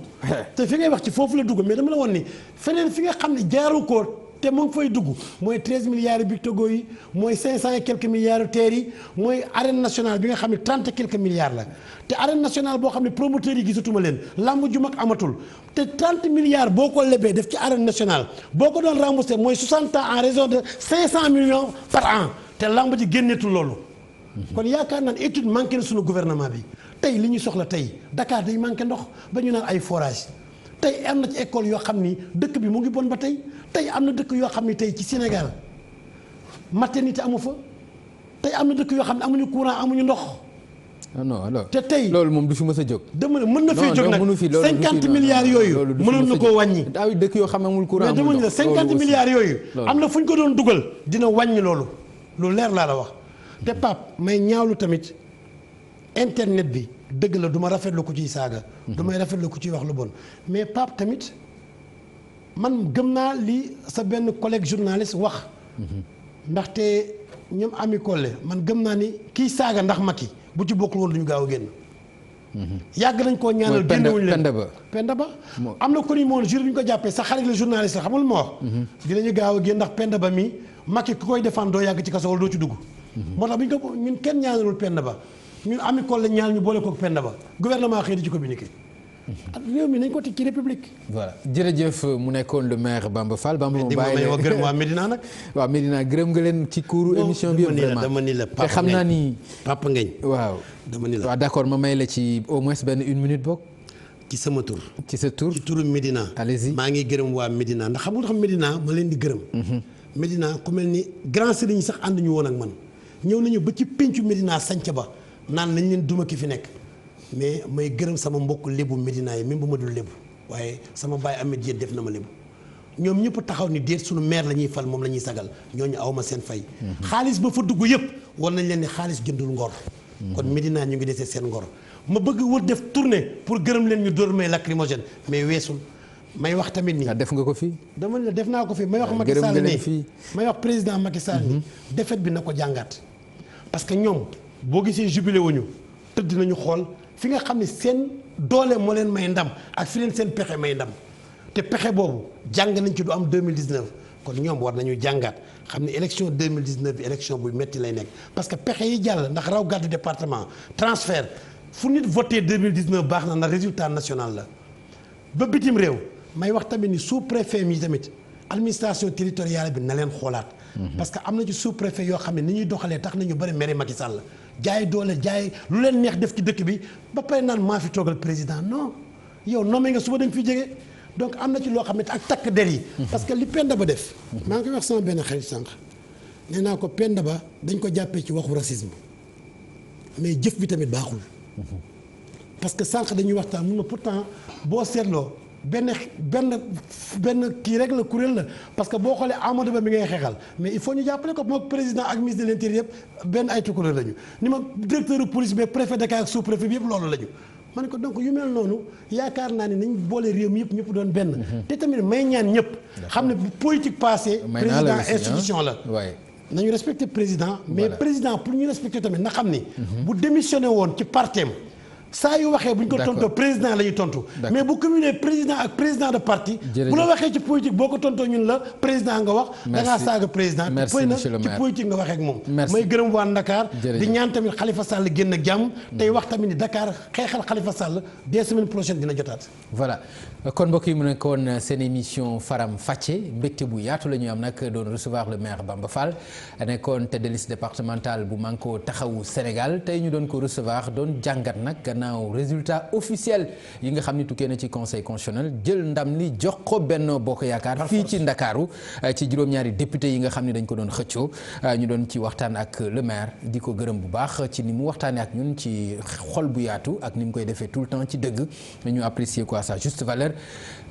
[SPEAKER 6] te fi ngay wax ci foofu la dugg mais dama la woon ni feneen fi nga xam ne jaaru ko te mu ngi fay dugg mooy 13 milliards yu Bictogo yi mooy 500 et quelques milliards yu TER yi mooy arène nationale bi nga xam ne 30 et quelques milliards la te arène nationale boo xam ne promoteurs yi gisatuma leen lamb ju mag amatul te 30 milliards boo ko lebee def ci arène nationale boo ko doon remboursé mooy 60 ans en raison de 500 millions par an te lamb ji génneetul loolu. kon yaakaar naa ne étude manqué na suñu gouvernement bi tey li ñu soxla tey Dakar day manqué ndox ba ñu naan ay forage tey am na ci école yoo xam ni dëkk bi mu ngi bon ba tey am na dëkk yoo xam ni tey ci Sénégal maternité amu fa tey am na dëkk yoo xam ne amuñu courant amuñu ndox.
[SPEAKER 5] non alors
[SPEAKER 6] te tey
[SPEAKER 5] loolu moom du fi mës a jóg.
[SPEAKER 6] dama ne mën na fee jóg nag 50 milliards yooyu mënoon na koo wàññi.
[SPEAKER 5] daaw dëkk yoo xam ne amul courant
[SPEAKER 6] mais dama ne la 50 milliards yooyu. am na fu ñu ko doon dugal dina wàññi loolu lu leer laa la wax. te Pape may ñaawlu tamit internet bi dëgg la du ma rafetlu ku ciy saaga. du may rafetlu ku ciy wax lu bon mais Pape tamit. man gëm naa li sa benn collègue journaliste wax ndaxte ñoom Ami Collé man gëm naa ni kii saaga ndax Macky bu ci bokkul woon duñu gaaw a génn yàgg nañ koo ñaanal génnewuñu leen Penda Ba am na ko ni moon jour bi ñu ko jàppee sa xarit la journaliste la xamul ma wax dinañu gaaw a génn ndax Penda Ba mi Macky ku koy défendre doo yàgg ci kaso wala doo ci dugg moo tax bu ñu ko ñun kenn ñaanalul Penda Ba ñun Ami Collé ñaan ñu boole ko Penda Ba gouvernement xëy di ci communiqué réew mi nañ ko teg ci république.
[SPEAKER 5] voilà jërëjëf mu nekkoon le maire Bamba Fall Bamba mu bàyyi
[SPEAKER 6] la gërëm waa Medina nag.
[SPEAKER 5] waaw Medina gërëm nga leen ci kuuru émission bi. vraiment
[SPEAKER 6] dama ni la
[SPEAKER 5] te xam naa ni.
[SPEAKER 6] Papa Ngagne
[SPEAKER 5] waaw
[SPEAKER 6] dama ni la
[SPEAKER 5] waaw d'accord ma may la ci au moins benn une minute bokk.
[SPEAKER 6] ci sama tur.
[SPEAKER 5] ci sa tur
[SPEAKER 6] ci turu Medina.
[SPEAKER 5] allez-y
[SPEAKER 6] maa ngi gërëm waa Medina ndax xam nga xam Medina ma leen di gërëm. Medina ku mel ni grand sëriñ sax ànduñu woon ak man ñëw nañu ba ci pencu Medina sanc ba naan nañ leen duma ki fi nekk. mais may gërëm sama mbokk lébu Medina yi même bu ma dul lébu waaye sama baay Ahmed Dieng def na ma lébu ñoom ñëpp taxaw ni déet suñu maire la ñuy fal moom la ñuy sagal ñooñu awma seen fay. xaalis ba fa dugg yëpp war nañ leen ni xaalis jëndul ngor. kon Medina ñu ngi desee seen ngor ma bëgg wër def tournée pour gërëm leen ñu dóor may lacrymogène mais weesul may wax tamit ni
[SPEAKER 5] def nga ko fii.
[SPEAKER 6] dama ne def naa ko fii may wax Macky Sall ne may wax président Macky Sall ni défaite bi na ko jàngaat parce que ñoom boo gisee jubilé wuñu tëdd nañu xool fi nga xam ne seen doole moo leen may ndam ak fi leen seen pexe may ndam te pexe boobu jàng nañ ci du am 2019 kon ñoom war nañu jàngaat xam ne élection 2019 bi élection buy metti lay nekk parce que pexe yi jàll ndax raw gàddu département transfert fu nit voté 2019 baax na ndax résultat national la ba bitim réew may wax tamit ni sous préfet mi tamit administration territoriale bi na leen xoolaat parce que am na ci sous préfet yoo xam ne ni ñuy doxalee tax nañu bëri mere Macky Sall jaay doole jaay lu leen neex def ci dëkk bi ba pare naan maa fi toogal président non yow nommé nga suba dañ fi jege donc am na ci loo xam ne ak takk der yi. parce que li Penda Ba def. maa ngi koy wax sama benn xarit sànq nee naa ko Penda Ba dañ ko jàppee ci waxu racisme mais jëf bi tamit baaxul parce que sànq dañuy waxtaan mun na pourtant boo seetloo benn kii rek la kuréel la parce que boo xoolee Amadou Ba mi ngay xeexal mais il faut ñu jàppale ko moom président ak ministre de l'intérieur yëpp benn ay tukkuleur lañu ni ma directeur de police bi préfet Dakar ak sous-préfet bi yëpp loolu lañu. ma ne ko donc yu mel noonu yaakaar naa ne nañ boole réew mi yëpp ñëpp doon benn. te tamit may ñaan ñëpp. xam ne bu politique passé président institution la. nañu respecté président. mais président pour ñu respecté tamit na xam ni. bu démissionné woon ci partem saa yu waxee bu ñu ko tontoo président la ñuy tontu. mais bu cumulé président ak président de parti. bu la waxee ci politique boo ko tontoo ñun la président nga wax. da ngaa saaga président.
[SPEAKER 5] merci monsieur le maire
[SPEAKER 6] ci politique nga waxee ak moom. may gërëm waa Dakar. di ñaan tamit Khalifa Sall génn ak jàmm. tey wax tamit ni Dakar xeexal Khalifa Sall dès semaine prochaine dina jotaat.
[SPEAKER 5] voilà kon mbokk yi mu nekkoon seen émission Faram Facce mbégte bu yaatu la ñuy am nag doon recevoir le maire Bamba Fall nekkoon tête de liste départementale bu Manko Taxawu Sénégal tey ñu doon ko recevoir doon jàngat nag gannaaw résultat officiel yi nga xam ni tukkee na ci conseil constitutionnel jël ndam li jox ko Benno Bokk Yaakaar fii ci Ndakaaru ci juróom-ñaari député yi nga xam ni dañ ko doon xëccoo ñu doon ci waxtaan ak le maire di ko gërëm bu baax ci ni mu waxtaanee ak ñun ci xol bu yaatu ak ni mu koy defee tout le temps ci dëgg ñu apprécier quoi sa juste valeur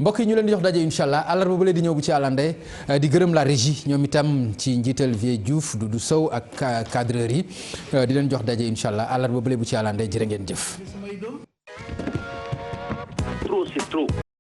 [SPEAKER 5] mbokk yi ñu leen di jox daje incha allah àllarba ba di ñëw bu ci àllande di gërëm la régie ñoom itam ci njiital Vieux Diouf Doudou Sow ak cadreur yi di leen jox daje incha allah àllarba ba bu ci àllande jërë ngeen jëf.
[SPEAKER 2] Trop, c'est trop.